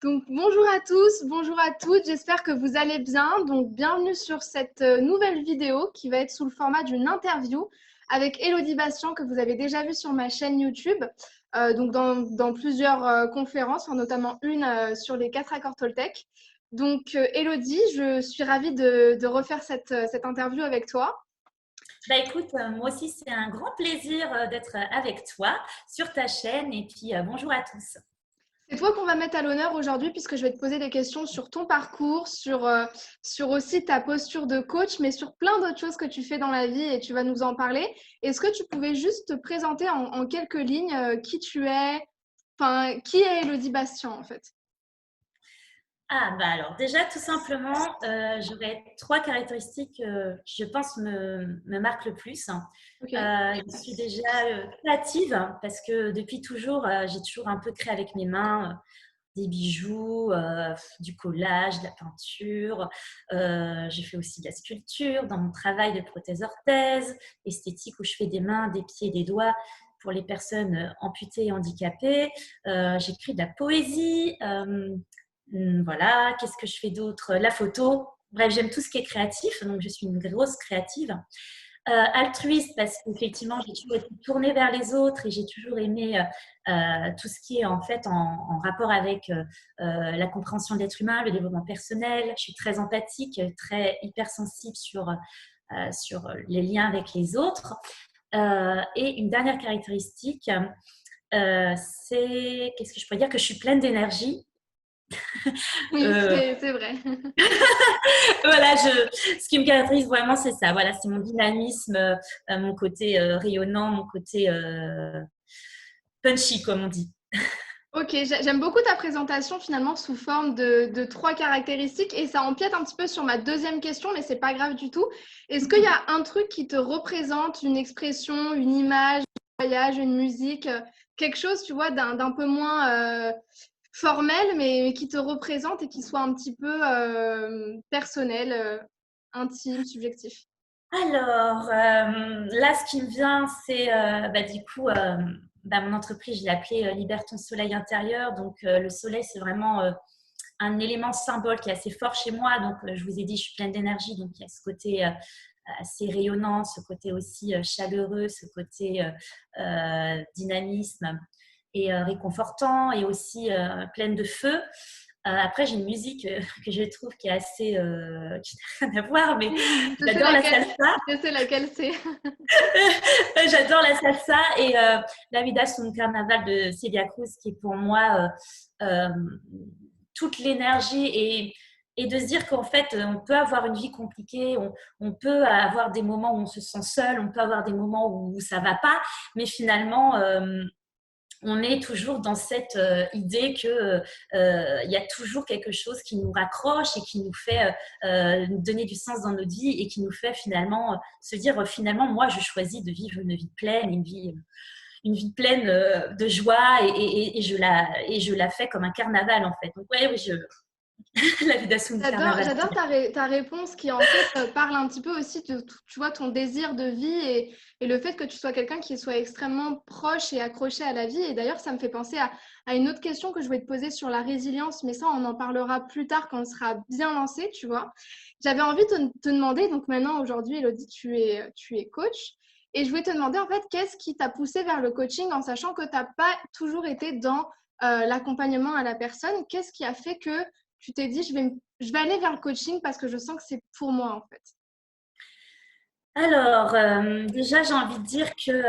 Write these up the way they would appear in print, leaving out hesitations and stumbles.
Donc, bonjour à tous, bonjour à toutes, j'espère que vous allez bien. Donc, bienvenue sur cette nouvelle vidéo qui va être sous le format d'une interview avec Élodie Bastien que vous avez déjà vu sur ma chaîne YouTube, donc dans plusieurs conférences, notamment une sur les 4 accords Toltec. Donc, Élodie, je suis ravie de refaire cette interview avec toi. Bah écoute, moi aussi c'est un grand plaisir d'être avec toi sur ta chaîne et puis bonjour à tous. C'est toi qu'on va mettre à l'honneur aujourd'hui puisque je vais te poser des questions sur ton parcours, sur aussi ta posture de coach, mais sur plein d'autres choses que tu fais dans la vie et tu vas nous en parler. Est-ce que tu pouvais juste te présenter en quelques lignes qui tu es, enfin, qui est Élodie Bastien en fait? Ah bah alors déjà tout simplement, j'aurais trois caractéristiques qui je pense me marquent le plus. Ok. Je suis déjà créative parce que depuis toujours, j'ai toujours un peu créé avec mes mains. Des bijoux, du collage, de la peinture. J'ai fait aussi de la sculpture dans mon travail de prothèse-orthèse, esthétique où je fais des mains, des pieds, des doigts pour les personnes amputées et handicapées. J'écris de la poésie. Voilà, qu'est-ce que je fais d'autre? La photo. Bref, j'aime tout ce qui est créatif, donc je suis une grosse créative. Altruiste parce qu'effectivement, j'ai toujours été tournée vers les autres et j'ai toujours aimé tout ce qui est en fait en rapport avec la compréhension de l'être humain, le développement personnel. Je suis très empathique, très hypersensible sur les liens avec les autres. Et une dernière caractéristique, c'est, qu'est-ce que je pourrais dire, que je suis pleine d'énergie. Oui, Euh, c'est vrai. voilà, ce qui me caractérise vraiment, c'est ça. Voilà, c'est mon dynamisme, mon côté rayonnant, mon côté punchy, comme on dit. Ok, j'aime beaucoup ta présentation finalement sous forme de trois caractéristiques et ça empiète un petit peu sur ma deuxième question, mais c'est pas grave du tout. Est-ce qu'il y a un truc qui te représente, une expression, une image, un voyage, une musique, quelque chose, tu vois, d'un peu moins formel, mais qui te représente et qui soit un petit peu personnel, intime, subjectif? Alors, là, ce qui me vient, c'est du coup, mon entreprise, je l'ai appelée Libère ton soleil intérieur. Donc, le soleil, c'est vraiment un élément symbole qui est assez fort chez moi. Donc, je vous ai dit, je suis pleine d'énergie. Donc, il y a ce côté assez rayonnant, ce côté aussi chaleureux, ce côté dynamisme et réconfortant et aussi pleine de feu. Après, j'ai une musique que je trouve qui est assez, qui n'a rien à voir, mais Je sais j'adore la laquelle, salsa. je sais laquelle c'est. J'adore la salsa et la vida sur un carnaval de Celia Cruz qui est pour moi toute l'énergie et de se dire qu'en fait on peut avoir une vie compliquée, on peut avoir des moments où on se sent seul, on peut avoir des moments où ça va pas, mais finalement on est toujours dans cette idée que il y a toujours quelque chose qui nous raccroche et qui nous fait nous donner du sens dans notre vie et qui nous fait finalement se dire finalement moi je choisis de vivre une vie pleine, une vie pleine de joie et je la fais comme un carnaval en fait. Donc ouais, oui, la vie d'Assoum J'adore, carnaval. j'adore ta réponse qui en fait parle un petit peu aussi de tu vois, ton désir de vie et le fait que tu sois quelqu'un qui soit extrêmement proche et accroché à la vie. Et d'ailleurs, ça me fait penser à une autre question que je voulais te poser sur la résilience, mais ça, on en parlera plus tard quand on sera bien lancé, tu vois. J'avais envie de te demander, donc maintenant, aujourd'hui, Elodie, tu es coach. Et je voulais te demander en fait, qu'est-ce qui t'a poussé vers le coaching en sachant que tu n'as pas toujours été dans l'accompagnement à la personne. Qu'est-ce qui a fait que tu t'es dit, je vais aller vers le coaching parce que je sens que c'est pour moi, en fait. Alors, déjà, j'ai envie de dire que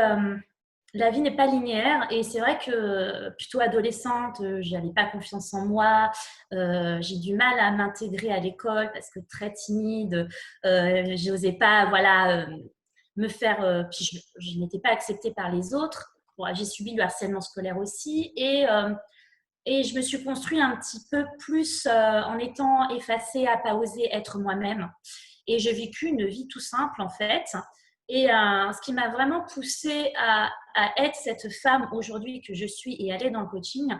la vie n'est pas linéaire et c'est vrai que plutôt adolescente, j'avais pas confiance en moi, j'ai du mal à m'intégrer à l'école parce que très timide, j'osais pas, voilà, me faire, puis je n'étais pas acceptée par les autres. Bon, j'ai subi le harcèlement scolaire aussi et je me suis construit un petit peu plus en étant effacée, à pas oser être moi-même. Et j'ai vécu une vie tout simple en fait. Et ce qui m'a vraiment poussée à être cette femme aujourd'hui que je suis et aller dans le coaching,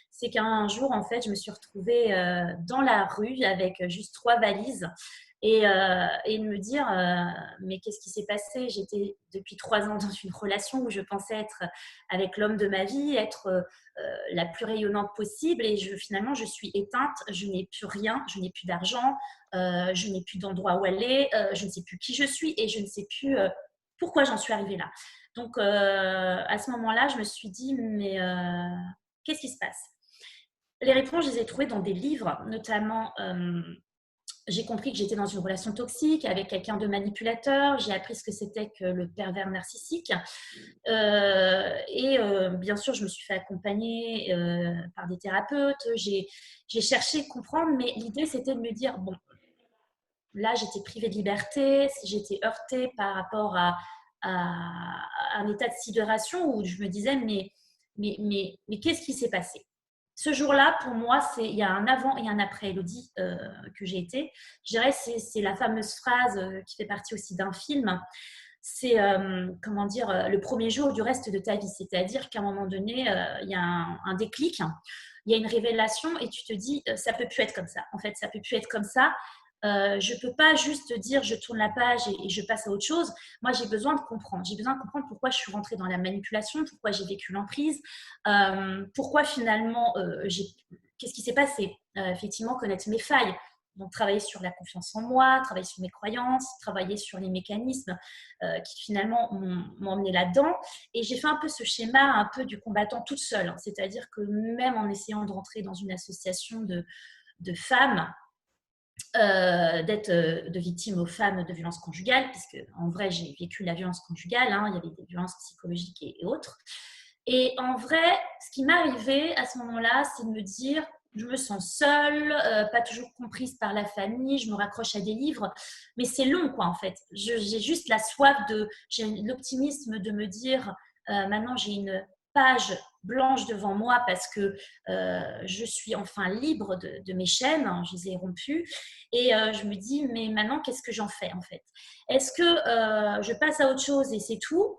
c'est qu'un jour en fait, je me suis retrouvée dans la rue avec juste 3 valises et de me dire mais qu'est-ce qui s'est passé? J'étais depuis 3 ans dans une relation où je pensais être avec l'homme de ma vie, être la plus rayonnante possible, et finalement je suis éteinte, je n'ai plus rien, je n'ai plus d'argent, je n'ai plus d'endroit où aller, je ne sais plus qui je suis et je ne sais plus pourquoi j'en suis arrivée là. Donc à ce moment-là, je me suis dit mais qu'est-ce qui se passe? Les réponses, je les ai trouvées dans des livres, notamment j'ai compris que j'étais dans une relation toxique avec quelqu'un de manipulateur. J'ai appris ce que c'était que le pervers narcissique. Bien sûr, je me suis fait accompagner par des thérapeutes. J'ai cherché à comprendre, mais l'idée, c'était de me dire, bon, là, j'étais privée de liberté, j'étais heurtée par rapport à un état de sidération où je me disais, mais qu'est-ce qui s'est passé? Ce jour-là, pour moi, il y a un avant et un après Elodie que j'ai été. Je dirais, c'est la fameuse phrase qui fait partie aussi d'un film. C'est, comment dire, le premier jour du reste de ta vie. C'est-à-dire qu'à un moment donné, il y a un déclic, il y a une révélation et tu te dis, ça peut plus être comme ça. En fait, ça peut plus être comme ça. Je peux pas juste dire je tourne la page et je passe à autre chose. Moi, j'ai besoin de comprendre. J'ai besoin de comprendre pourquoi je suis rentrée dans la manipulation, pourquoi j'ai vécu l'emprise, pourquoi finalement, qu'est-ce qui s'est passé. Effectivement, connaître mes failles. Donc, travailler sur la confiance en moi, travailler sur mes croyances, travailler sur les mécanismes qui finalement m'ont emmené là-dedans. Et j'ai fait un peu ce schéma un peu du combattant toute seule. C'est-à-dire que même en essayant de rentrer dans une association de femmes, d'être de victime aux femmes de violences conjugales, puisque en vrai, j'ai vécu la violence conjugale, hein, il y avait des violences psychologiques et autres. Et en vrai, ce qui m'est arrivé à ce moment-là, c'est de me dire, je me sens seule, pas toujours comprise par la famille, je me raccroche à des livres, mais c'est long, quoi, en fait. J'ai juste la soif j'ai l'optimisme de me dire, maintenant j'ai une page blanche devant moi parce que je suis enfin libre de mes chaînes, hein, je les ai rompues, et je me dis, mais maintenant, qu'est-ce que j'en fais, en fait? Est-ce que je passe à autre chose et c'est tout?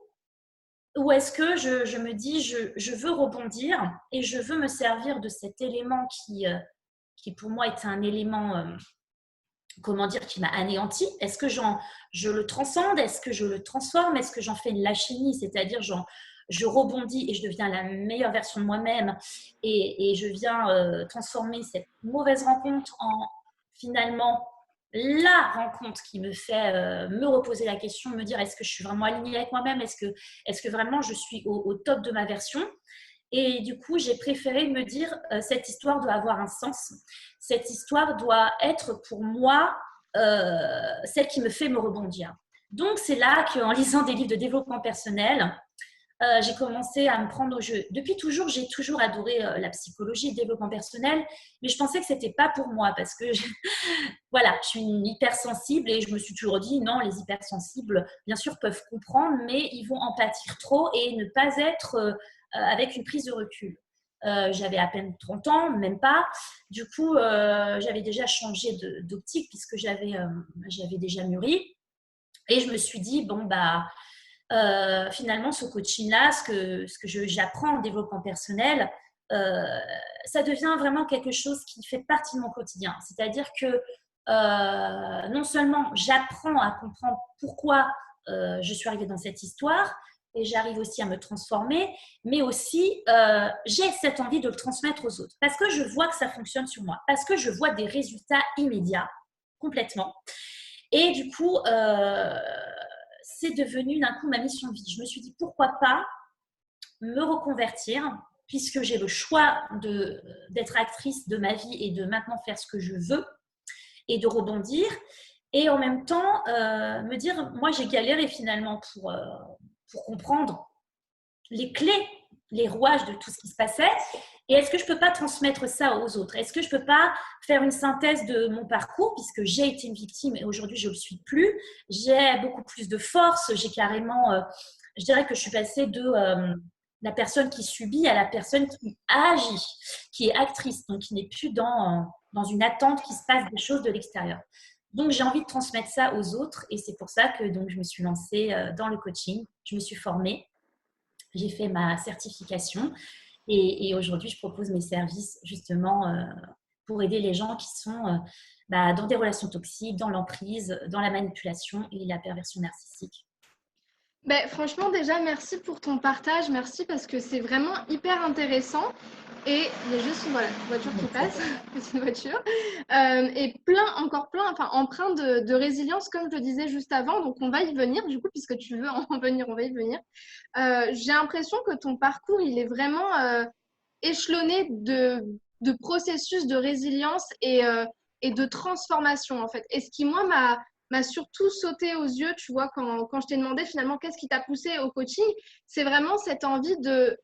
Ou est-ce que je me dis, je veux rebondir et je veux me servir de cet élément qui pour moi était un élément, comment dire, qui m'a anéanti? Est-ce que je le transcende? Est-ce que je le transforme? Est-ce que j'en fais une lâchenie? C'est-à-dire, je rebondis et je deviens la meilleure version de moi-même et je viens transformer cette mauvaise rencontre en finalement la rencontre qui me fait me reposer la question, me dire est-ce que je suis vraiment alignée avec moi-même? Est-ce que vraiment je suis au top de ma version? Et du coup, j'ai préféré me dire cette histoire doit avoir un sens. Cette histoire doit être pour moi celle qui me fait me rebondir. Donc, c'est là qu'en lisant des livres de développement personnel, j'ai commencé à me prendre au jeu. Depuis toujours, j'ai toujours adoré la psychologie et le développement personnel, mais je pensais que ce n'était pas pour moi parce que voilà, je suis une hypersensible et je me suis toujours dit non, les hypersensibles, bien sûr, peuvent comprendre, mais ils vont en pâtir trop et ne pas être avec une prise de recul. J'avais à peine 30 ans, même pas. Du coup, j'avais déjà changé d'optique puisque j'avais déjà mûri. Et je me suis dit, bon, bah, finalement, ce coaching-là, ce que j'apprends en développement personnel, ça devient vraiment quelque chose qui fait partie de mon quotidien. C'est-à-dire que non seulement j'apprends à comprendre pourquoi je suis arrivée dans cette histoire, et j'arrive aussi à me transformer, mais aussi j'ai cette envie de le transmettre aux autres, parce que je vois que ça fonctionne sur moi, parce que je vois des résultats immédiats, complètement. Et du coup, c'est devenu d'un coup ma mission de vie. Je me suis dit, pourquoi pas me reconvertir, puisque j'ai le choix d'être actrice de ma vie et de maintenant faire ce que je veux et de rebondir. Et en même temps, me dire, moi j'ai galéré finalement pour comprendre les clés, les rouages de tout ce qui se passait. Et est-ce que je ne peux pas transmettre ça aux autres? Est-ce que je ne peux pas faire une synthèse de mon parcours, puisque j'ai été une victime et aujourd'hui je ne le suis plus? J'ai beaucoup plus de force, j'ai carrément, je dirais que je suis passée de la personne qui subit à la personne qui agit, qui est actrice, donc qui n'est plus dans une attente qui se passe des choses de l'extérieur. Donc, j'ai envie de transmettre ça aux autres et c'est pour ça que donc, je me suis lancée dans le coaching. Je me suis formée, j'ai fait ma certification et aujourd'hui, je propose mes services justement pour aider les gens qui sont dans des relations toxiques, dans l'emprise, dans la manipulation et la perversion narcissique. Ben, franchement, déjà, merci pour ton partage. Merci parce que c'est vraiment hyper intéressant. Et il y a juste voilà, une voiture qui passe, c'est une voiture. Et encore plein, enfin, empreint de résilience, comme je le disais juste avant. Donc, on va y venir, du coup, puisque tu veux en venir, on va y venir. J'ai l'impression que ton parcours, il est vraiment échelonné de processus de résilience et de transformation, en fait. Et ce qui, moi, m'a surtout sauté aux yeux, tu vois, quand je t'ai demandé finalement qu'est-ce qui t'a poussé au coaching, c'est vraiment cette envie de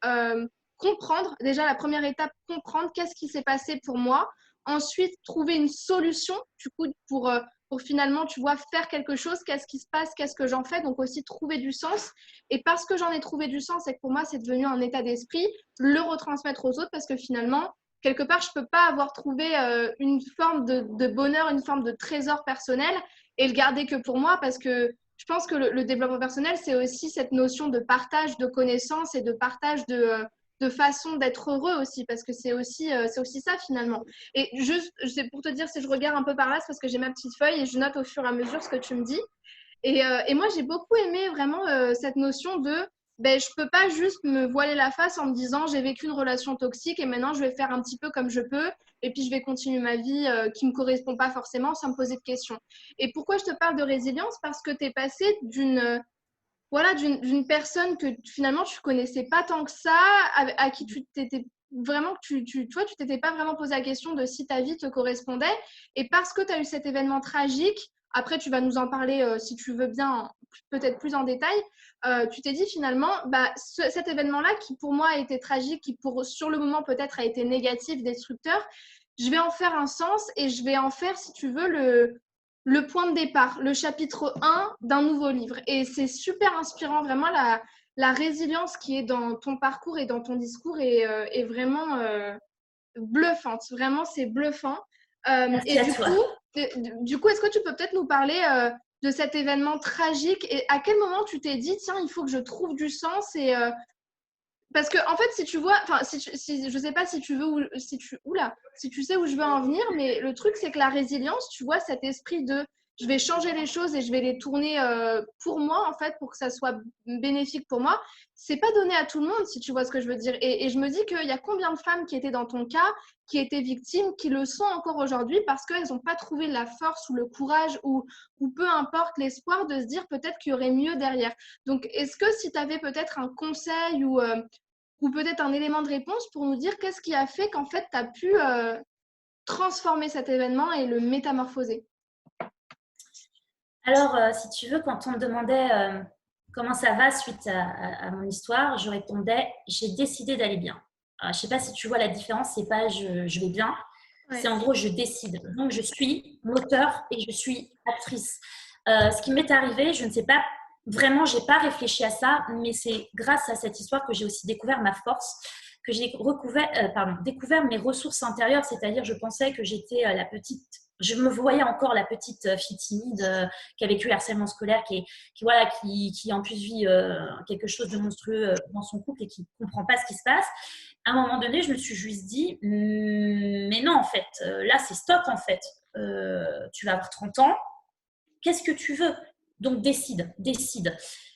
comprendre, déjà la première étape, comprendre qu'est-ce qui s'est passé pour moi, ensuite trouver une solution, du coup, pour finalement, tu vois, faire quelque chose, qu'est-ce qui se passe, qu'est-ce que j'en fais, donc aussi trouver du sens. Et parce que j'en ai trouvé du sens et que pour moi, c'est devenu un état d'esprit, le retransmettre aux autres parce que finalement, quelque part, je ne peux pas avoir trouvé une forme de bonheur, une forme de trésor personnel et le garder que pour moi parce que je pense que le développement personnel, c'est aussi cette notion de partage de connaissances et de partage de façon d'être heureux aussi, parce que c'est aussi ça finalement. Et juste, c'est pour te dire, si je regarde un peu par là, c'est parce que j'ai ma petite feuille et je note au fur et à mesure ce que tu me dis. Et moi, j'ai beaucoup aimé vraiment cette notion de ben, je peux pas juste me voiler la face en me disant j'ai vécu une relation toxique et maintenant je vais faire un petit peu comme je peux et puis je vais continuer ma vie qui me correspond pas forcément sans me poser de questions. Et pourquoi je te parle de résilience? Parce que tu es passé d'une personne que finalement tu connaissais pas tant que ça, à qui tu t'étais vraiment, tu vois, tu t'étais pas vraiment posé la question de si ta vie te correspondait. Et parce que tu as eu cet événement tragique, après tu vas nous en parler si tu veux bien, peut-être plus en détail, tu t'es dit finalement, bah, cet événement-là qui pour moi a été tragique, qui pour sur le moment peut-être a été négatif, destructeur, je vais en faire un sens et je vais en faire, si tu veux, le point de départ, le chapitre 1 d'un nouveau livre. Et c'est super inspirant, vraiment la résilience qui est dans ton parcours et dans ton discours est vraiment bluffante. Vraiment, c'est bluffant. Merci Et à toi. du coup, est-ce que tu peux peut-être nous parler de cet événement tragique et à quel moment tu t'es dit, tiens, il faut que je trouve du sens et parce que en fait, si tu vois, enfin, je sais pas si tu veux si tu sais où je veux en venir, mais le truc c'est que la résilience, tu vois, cet esprit de je vais changer les choses et je vais les tourner pour moi en fait, pour que ça soit bénéfique pour moi, c'est pas donné à tout le monde si tu vois ce que je veux dire. Et je me dis qu'il y a combien de femmes qui étaient dans ton cas, qui étaient victimes, qui le sont encore aujourd'hui parce qu'elles n'ont pas trouvé la force ou le courage ou peu importe l'espoir de se dire peut-être qu'il y aurait mieux derrière. Donc, est-ce que si tu avais peut-être un conseil ou peut-être un élément de réponse pour nous dire qu'est-ce qui a fait qu'en fait, tu as pu transformer cet événement et le métamorphoser. Alors, si tu veux, quand on me demandait comment ça va suite à mon histoire, je répondais, j'ai décidé d'aller bien. Alors, je ne sais pas si tu vois la différence, c'est pas je vais bien, Ouais. c'est en gros je décide. Donc, je suis l'auteur et je suis actrice. Ce qui m'est arrivé, je ne sais pas, vraiment, je n'ai pas réfléchi à ça, mais c'est grâce à cette histoire que j'ai aussi découvert ma force, que j'ai découvert mes ressources intérieures, c'est-à-dire je pensais que j'étais la petite, je me voyais encore la petite fille timide qui a vécu le harcèlement scolaire, qui en plus vit quelque chose de monstrueux dans son couple et qui ne comprend pas ce qui se passe. À un moment donné, je me suis juste dit, mais non, en fait, là, c'est stop, en fait. Tu vas avoir 30 ans, qu'est-ce que tu veux? Donc, décide.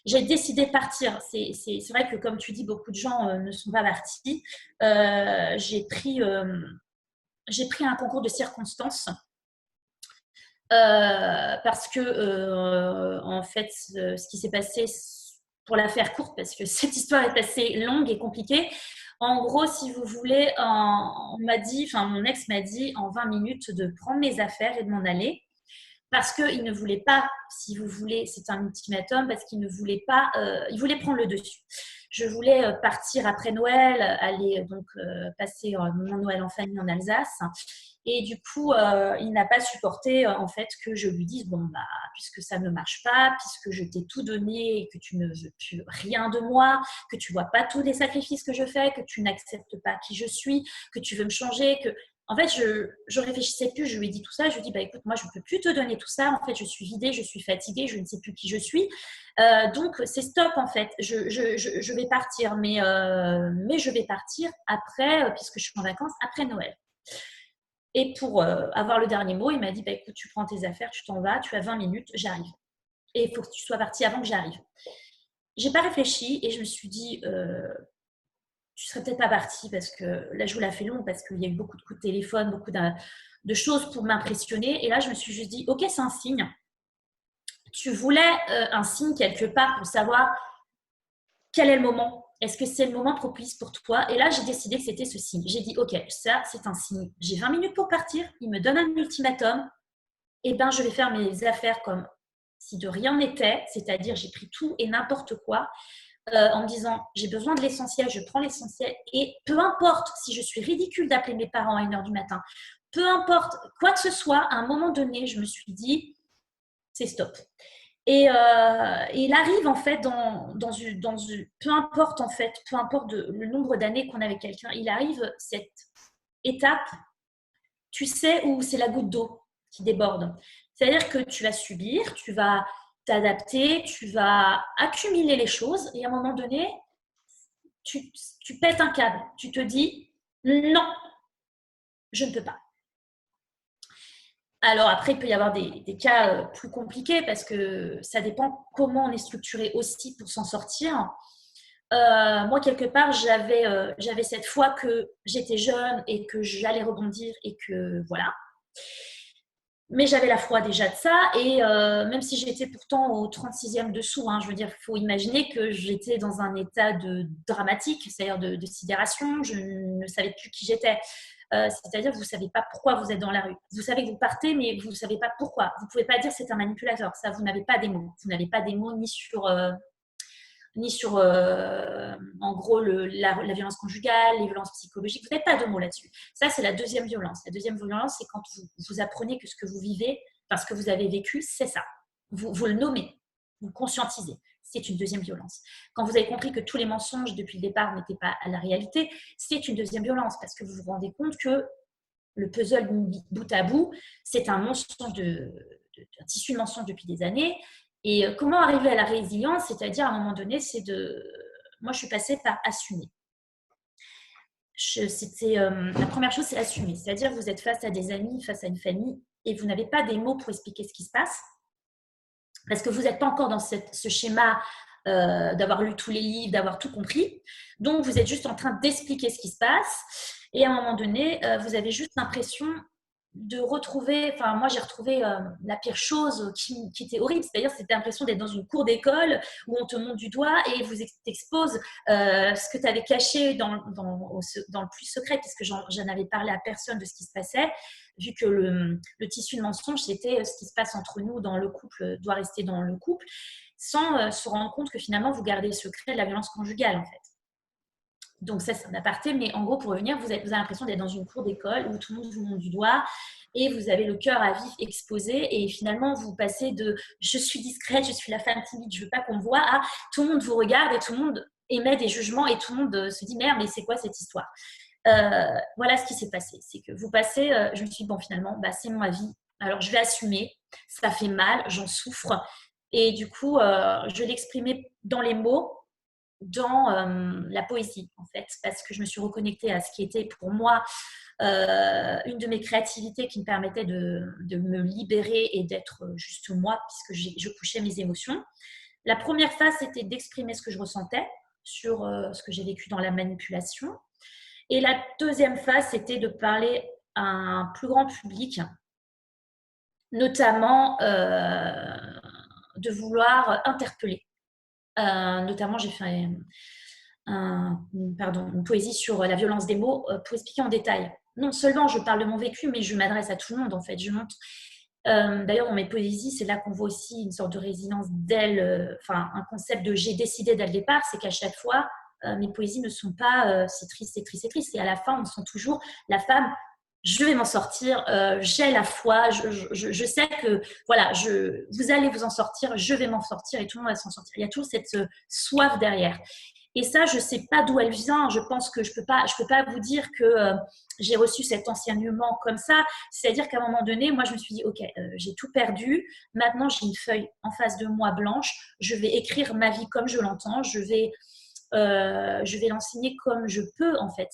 J'ai décidé de partir. C'est vrai que, comme tu dis, beaucoup de gens ne sont pas partis. J'ai pris un concours de circonstances parce que, en fait, ce qui s'est passé, pour la faire courte, parce que cette histoire est assez longue et compliquée, en gros, si vous voulez, mon ex m'a dit en 20 minutes de prendre mes affaires et de m'en aller. Parce qu'il ne voulait pas, si vous voulez, c'est un ultimatum, parce qu'il ne voulait pas, il voulait prendre le dessus. Je voulais partir après Noël, aller donc passer mon Noël en famille en Alsace. Et du coup, il n'a pas supporté en fait que je lui dise, bon, bah, puisque ça ne marche pas, puisque je t'ai tout donné et que tu ne veux plus rien de moi, que tu vois pas tous les sacrifices que je fais, que tu n'acceptes pas qui je suis, que tu veux me changer, que… En fait, je réfléchissais plus, je lui ai dit tout ça, je lui ai dit, bah, écoute, moi, je ne peux plus te donner tout ça, en fait, je suis vidée, je suis fatiguée, je ne sais plus qui je suis. Donc, c'est stop, en fait, je vais partir, mais je vais partir après, puisque je suis en vacances, après Noël. Et pour avoir le dernier mot, il m'a dit, bah, écoute, tu prends tes affaires, tu t'en vas, tu as 20 minutes, j'arrive. Et il faut que tu sois parti avant que j'arrive. J'ai pas réfléchi et je me suis dit, tu serais peut-être pas parti parce que la joue l'a fait long, parce qu'il y a eu beaucoup de coups de téléphone, beaucoup de choses pour m'impressionner. Et là, je me suis juste dit, ok, c'est un signe. Tu voulais un signe quelque part pour savoir quel est le moment. Est-ce que c'est le moment propice pour toi? Et là, j'ai décidé que c'était ce signe. J'ai dit, ok, ça, c'est un signe. J'ai 20 minutes pour partir. Il me donne un ultimatum. Eh bien, je vais faire mes affaires comme si de rien n'était. C'est-à-dire, j'ai pris tout et n'importe quoi en me disant, j'ai besoin de l'essentiel, je prends l'essentiel. Et peu importe si je suis ridicule d'appeler mes parents à 1h du matin, peu importe quoi que ce soit, à un moment donné, je me suis dit, c'est stop. Et il arrive en fait peu importe en fait, peu importe le nombre d'années qu'on a avec quelqu'un, il arrive cette étape, tu sais, où c'est la goutte d'eau qui déborde. C'est-à-dire que tu vas subir, tu vas t'adapter, tu vas accumuler les choses et à un moment donné, tu pètes un câble. Tu te dis non, je ne peux pas. Alors après, il peut y avoir des cas plus compliqués parce que ça dépend comment on est structuré aussi pour s'en sortir. Moi, quelque part, j'avais cette foi que j'étais jeune et que j'allais rebondir et que voilà. Mais j'avais la foi déjà de ça et même si j'étais pourtant au 36e dessous, hein, je veux dire, il faut imaginer que j'étais dans un état dramatique, c'est-à-dire de sidération, je ne savais plus qui j'étais. C'est-à-dire que vous ne savez pas pourquoi vous êtes dans la rue. Vous savez que vous partez, mais vous ne savez pas pourquoi. Vous ne pouvez pas dire c'est un manipulateur. Ça, vous n'avez pas des mots. Vous n'avez pas des mots ni sur en gros, la violence conjugale, les violences psychologiques. Vous n'avez pas de mots là-dessus. Ça, c'est la deuxième violence. La deuxième violence, c'est quand vous apprenez que ce que vous vivez, parce que vous avez vécu, c'est ça. Vous le nommez, vous le conscientisez. C'est une deuxième violence. Quand vous avez compris que tous les mensonges depuis le départ n'étaient pas à la réalité, c'est une deuxième violence parce que vous vous rendez compte que le puzzle bout à bout, c'est un mensonge un tissu de mensonges depuis des années. Et comment arriver à la résilience, c'est-à-dire à un moment donné, moi je suis passée par assumer. La première chose, c'est assumer, c'est-à-dire que vous êtes face à des amis, face à une famille, et vous n'avez pas des mots pour expliquer ce qui se passe, parce que vous n'êtes pas encore dans ce schéma d'avoir lu tous les livres, d'avoir tout compris. Donc, vous êtes juste en train d'expliquer ce qui se passe. Et à un moment donné, vous avez juste l'impression de retrouver, enfin moi j'ai retrouvé la pire chose qui était horrible, c'est-à-dire c'était l'impression d'être dans une cour d'école où on te montre du doigt et vous t'expose ce que tu avais caché dans le plus secret, puisque j'en avais parlé à personne de ce qui se passait, vu que le tissu de mensonge c'était ce qui se passe entre nous dans le couple doit rester dans le couple, sans se rendre compte que finalement vous gardez le secret de la violence conjugale en fait. Donc ça, c'est un aparté, mais en gros, pour revenir, vous avez l'impression d'être dans une cour d'école où tout le monde vous montre du doigt et vous avez le cœur à vif exposé et finalement, vous passez de « je suis discrète, je suis la femme timide, je ne veux pas qu'on me voit » à « tout le monde vous regarde et tout le monde émet des jugements et tout le monde se dit « merde, mais c'est quoi cette histoire ?» Voilà ce qui s'est passé. C'est que vous passez, je me suis dit « bon, finalement, c'est mon avis, alors je vais assumer, ça fait mal, j'en souffre » et du coup, je l'exprimais dans les mots, dans la poésie en fait, parce que je me suis reconnectée à ce qui était pour moi une de mes créativités qui me permettait de me libérer et d'être juste moi, puisque je couchais mes émotions. La première phase, c'était d'exprimer ce que je ressentais sur ce que j'ai vécu dans la manipulation, et la deuxième phase, c'était de parler à un plus grand public, notamment de vouloir interpeller. Notamment, j'ai fait une poésie sur la violence des mots pour expliquer en détail. Non seulement je parle de mon vécu, mais je m'adresse à tout le monde en fait. Je montre. D'ailleurs, dans mes poésies, c'est là qu'on voit aussi une sorte de résilience un concept de j'ai décidé dès le départ, c'est qu'à chaque fois, mes poésies ne sont pas c'est triste, c'est triste, c'est triste. Et à la fin, on sent toujours la femme. Je vais m'en sortir, j'ai la foi, je sais que voilà, vous allez vous en sortir, je vais m'en sortir et tout le monde va s'en sortir. Il y a toujours cette soif derrière. Et ça, je ne sais pas d'où elle vient. Je pense que je peux pas vous dire que j'ai reçu cet enseignement comme ça. C'est-à-dire qu'à un moment donné, moi, je me suis dit, ok, j'ai tout perdu. Maintenant, j'ai une feuille en face de moi blanche. Je vais écrire ma vie comme je l'entends. Je vais l'enseigner comme je peux, en fait.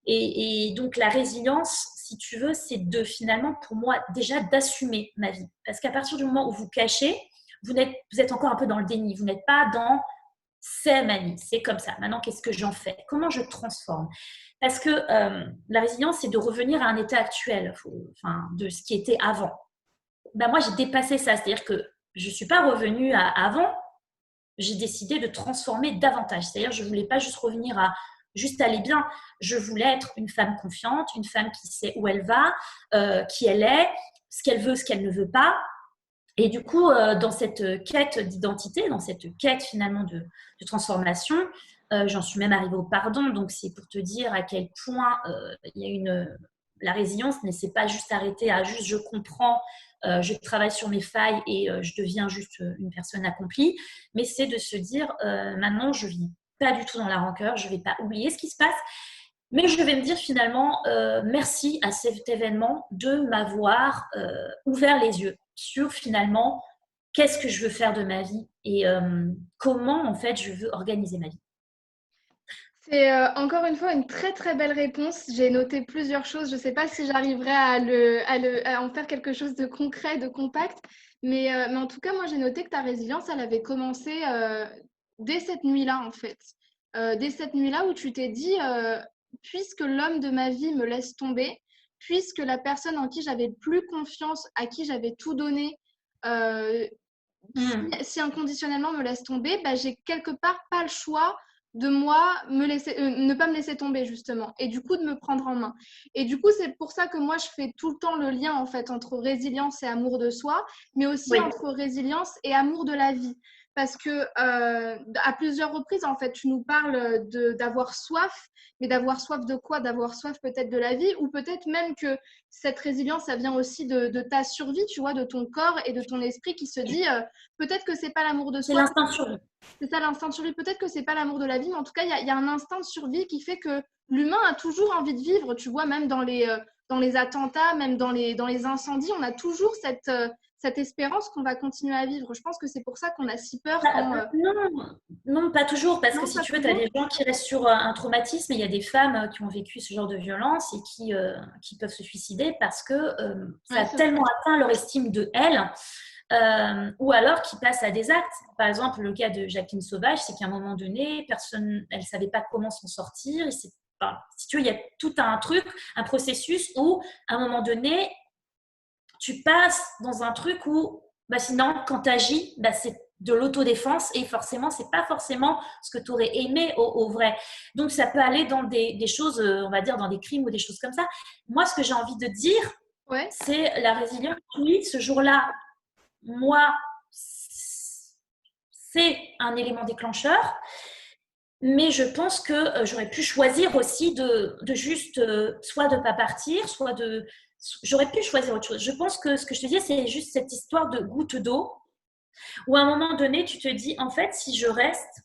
Et donc, la résilience, si tu veux, c'est de finalement, pour moi, déjà d'assumer ma vie. Parce qu'à partir du moment où vous cachez, vous êtes encore un peu dans le déni. Vous n'êtes pas dans c'est ma vie, c'est comme ça. Maintenant, qu'est-ce que j'en fais? Comment je transforme? Parce que la résilience, c'est de revenir à un état actuel, de ce qui était avant. Ben, moi, j'ai dépassé ça. C'est-à-dire que je ne suis pas revenue à avant. J'ai décidé de transformer davantage. C'est-à-dire, je ne voulais pas juste revenir à juste aller bien. Je voulais être une femme confiante, une femme qui sait où elle va, qui elle est, ce qu'elle veut, ce qu'elle ne veut pas. Et du coup, dans cette quête d'identité, dans cette quête finalement de transformation, j'en suis même arrivée au pardon. Donc, c'est pour te dire à quel point il y a la résilience ne s'est pas juste arrêtée à juste je comprends, je travaille sur mes failles et je deviens juste une personne accomplie. Mais c'est de se dire maintenant, je ne vis pas du tout dans la rancœur, je ne vais pas oublier ce qui se passe. Mais je vais me dire finalement merci à cet événement de m'avoir ouvert les yeux sur finalement qu'est-ce que je veux faire de ma vie et comment en fait je veux organiser ma vie. C'est encore une fois une très très belle réponse. J'ai noté plusieurs choses. Je ne sais pas si j'arriverai à en faire quelque chose de concret, de compact. Mais en tout cas, moi j'ai noté que ta résilience, elle avait commencé dès cette nuit-là en fait. Dès cette nuit-là où tu t'es dit, puisque l'homme de ma vie me laisse tomber, puisque la personne en qui j'avais plus confiance, à qui j'avais tout donné, euh, si inconditionnellement me laisse tomber, bah, j'ai quelque part pas le choix de moi ne pas me laisser tomber justement et du coup de me prendre en main. Et du coup, c'est pour ça que moi je fais tout le temps le lien en fait entre résilience et amour de soi, mais aussi Oui. entre résilience et amour de la vie. Parce que à plusieurs reprises, en fait, tu nous parles d'avoir soif, mais d'avoir soif de quoi? D'avoir soif peut-être de la vie, ou peut-être même que cette résilience, ça vient aussi de ta survie, tu vois, de ton corps et de ton esprit qui se dit peut-être que c'est pas l'amour de C'est soi. l'instinct de survie. C'est ça l'instinct de survie. Peut-être que c'est pas l'amour de la vie, mais en tout cas, il y a un instinct de survie qui fait que l'humain a toujours envie de vivre. Tu vois, même dans les attentats, même dans les incendies, on a toujours cette espérance qu'on va continuer à vivre. Je pense que c'est pour ça qu'on a si peur quand… Non, pas toujours, parce que Non, si pas tu veux, tu as toujours. des gens qui restent sur un traumatisme et il y a des femmes qui ont vécu ce genre de violence et qui peuvent se suicider parce que ça a tellement atteint leur estime de elles. Ou alors qui passent à des actes. Par exemple, le cas de Jacqueline Sauvage, c'est qu'à un moment donné, elle ne savait pas comment s'en sortir. Si tu veux, il y a tout un truc, un processus où, à un moment donné, tu passes dans un truc où, sinon, quand tu agis, c'est de l'autodéfense et forcément, c'est pas forcément ce que tu aurais aimé au vrai. Donc, ça peut aller dans des choses, on va dire, dans des crimes ou des choses comme ça. Moi, ce que j'ai envie de dire, c'est la résilience. Oui, ce jour-là, moi, c'est un élément déclencheur, mais je pense que j'aurais pu choisir aussi de juste soit de ne pas partir, j'aurais pu choisir autre chose. Je pense que ce que je te dis, c'est juste cette histoire de goutte d'eau où à un moment donné, tu te dis, en fait, si je reste,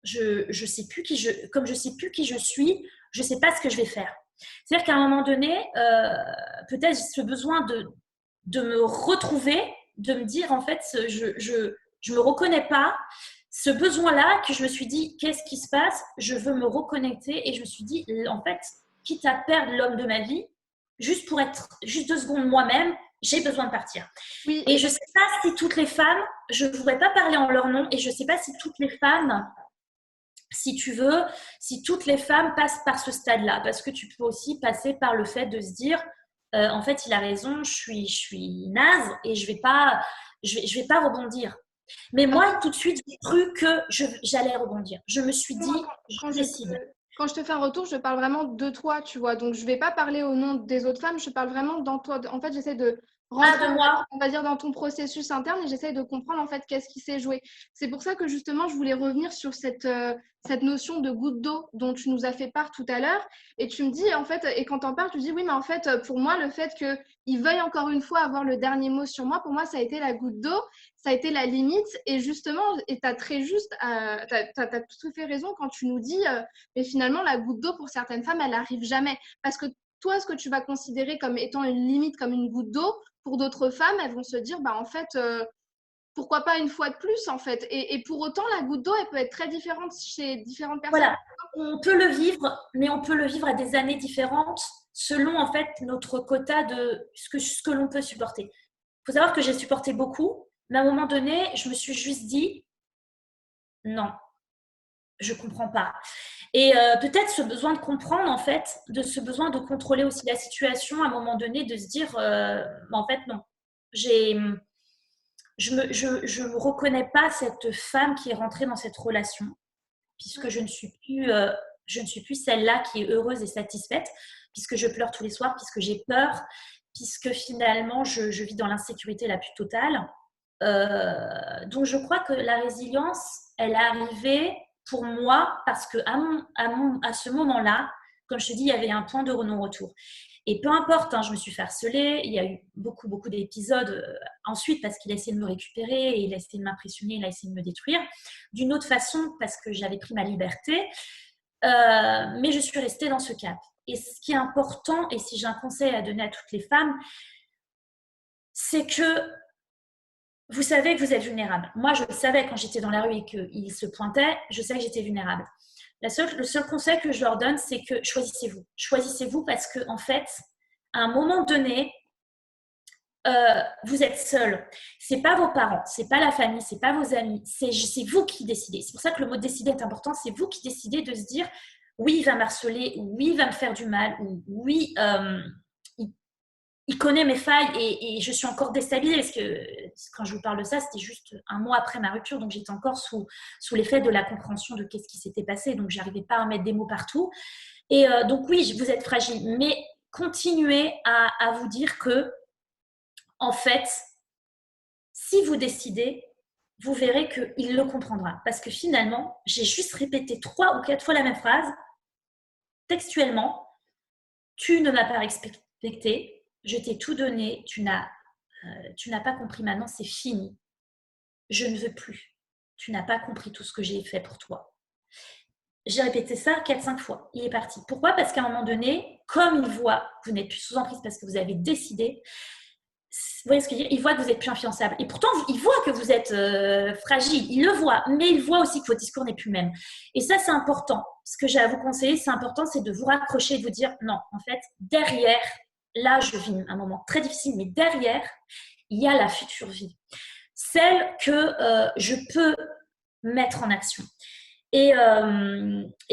je sais plus comme je sais plus qui je suis, je sais pas ce que je vais faire. C'est-à-dire qu'à un moment donné, peut-être j'ai ce besoin de me retrouver, de me dire en fait, je me reconnais pas. Ce besoin-là que je me suis dit, qu'est-ce qui se passe? Je veux me reconnecter et je me suis dit, en fait, quitte à perdre l'homme de ma vie, juste pour être juste 2 secondes moi-même, j'ai besoin de partir. Oui, et je ne sais pas si toutes les femmes, je ne voudrais pas parler en leur nom, et je ne sais pas si toutes les femmes, si tu veux, si toutes les femmes passent par ce stade-là, parce que tu peux aussi passer par le fait de se dire, en fait, il a raison, je suis naze et je vais pas rebondir. Mais moi, tout de suite, j'ai cru que j'allais rebondir. Je me suis dit, je décide. Quand je te fais un retour, je parle vraiment de toi, tu vois. Donc, je ne vais pas parler au nom des autres femmes, je parle vraiment dans toi. En fait, j'essaie de rentrer, de moi. on va dire, dans ton processus interne et j'essaie de comprendre, en fait, qu'est-ce qui s'est joué. C'est pour ça que, justement, je voulais revenir sur cette notion de goutte d'eau dont tu nous as fait part tout à l'heure. Et tu me dis, en fait, et quand t'en parles, tu dis, oui, mais en fait, pour moi, le fait qu'il veuille encore une fois avoir le dernier mot sur moi, pour moi, ça a été la goutte d'eau, ça a été la limite. Et justement, et tu as très juste, tu as tout à fait raison quand tu nous dis, mais finalement, la goutte d'eau, pour certaines femmes, elle n'arrive jamais. Parce que toi, ce que tu vas considérer comme étant une limite, comme une goutte d'eau, pour d'autres femmes, elles vont se dire, en fait, pourquoi pas une fois de plus, en fait. Et pour autant, la goutte d'eau, elle peut être très différente chez différentes personnes. Voilà, on peut le vivre, mais on peut le vivre à des années différentes. selon en fait notre quota de ce que l'on peut supporter. Il faut savoir que j'ai supporté beaucoup, mais à un moment donné, je me suis juste dit non, je comprends pas. Et peut-être ce besoin de comprendre, en fait, de ce besoin de contrôler aussi la situation, à un moment donné, de se dire, en fait, non. Je me reconnais pas cette femme qui est rentrée dans cette relation, puisque je ne suis plus celle-là qui est heureuse et satisfaite, puisque je pleure tous les soirs, puisque j'ai peur, puisque finalement, je vis dans l'insécurité la plus totale. Donc, je crois que la résilience, elle est arrivée pour moi parce que à ce moment-là, comme je te dis, il y avait un point de non-retour. Et peu importe, hein, je me suis fait harceler. Il y a eu beaucoup d'épisodes ensuite parce qu'il a essayé de me récupérer, et il a essayé de m'impressionner, il a essayé de me détruire. D'une autre façon, parce que j'avais pris ma liberté. Mais je suis restée dans ce cap. Et ce qui est important, et si j'ai un conseil à donner à toutes les femmes, c'est que vous savez que vous êtes vulnérable. Moi, je le savais quand j'étais dans la rue et qu'il se pointait, je savais que j'étais vulnérable. Le seul conseil que je leur donne, c'est que choisissez-vous. Choisissez-vous parce que, en fait, à un moment donné, vous êtes seul. C'est pas vos parents, c'est pas la famille, c'est pas vos amis. C'est vous qui décidez. C'est pour ça que le mot décider est important. C'est vous qui décidez de se dire oui, il va m'harceler, oui, il va me faire du mal, ou oui, il connaît mes failles et je suis encore déstabilisée parce que quand je vous parle de ça, c'était juste un mois après ma rupture, donc j'étais encore sous l'effet de la compréhension de qu'est-ce qui s'était passé, donc j'arrivais pas à mettre des mots partout. Et donc oui, vous êtes fragile, mais continuez à vous dire que, en fait, si vous décidez, vous verrez qu'il le comprendra. Parce que finalement, j'ai juste répété 3 ou 4 fois la même phrase, textuellement. Tu ne m'as pas respecté, je t'ai tout donné, tu n'as pas compris, maintenant c'est fini. Je ne veux plus. Tu n'as pas compris tout ce que j'ai fait pour toi. J'ai répété ça 4-5 fois. Il est parti. Pourquoi ? Parce qu'à un moment donné, comme il voit que vous n'êtes plus sous emprise parce que vous avez décidé, vous voyez ce que je veux dire ? Il voit que vous n'êtes plus infiançable. Et pourtant, il voit que vous êtes fragile. Il le voit. Mais il voit aussi que votre discours n'est plus le même. Et ça, c'est important. Ce que j'ai à vous conseiller, c'est important, c'est de vous raccrocher et de vous dire non, en fait, derrière, là, je vis un moment très difficile, mais derrière, il y a la future vie. Celle que je peux mettre en action. Et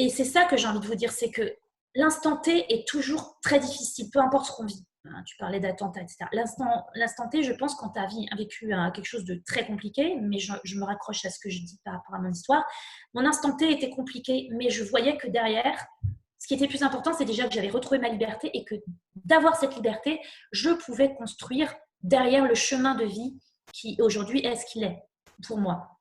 c'est ça que j'ai envie de vous dire, c'est que l'instant T est toujours très difficile, peu importe ce qu'on vit. Tu parlais d'attentats, etc. L'instant T, je pense, quand tu as vécu quelque chose de très compliqué, mais je me raccroche à ce que je dis par rapport à mon histoire, mon instant T était compliqué, mais je voyais que derrière, ce qui était plus important, c'est déjà que j'avais retrouvé ma liberté et que d'avoir cette liberté, je pouvais construire derrière le chemin de vie qui aujourd'hui est ce qu'il est pour moi.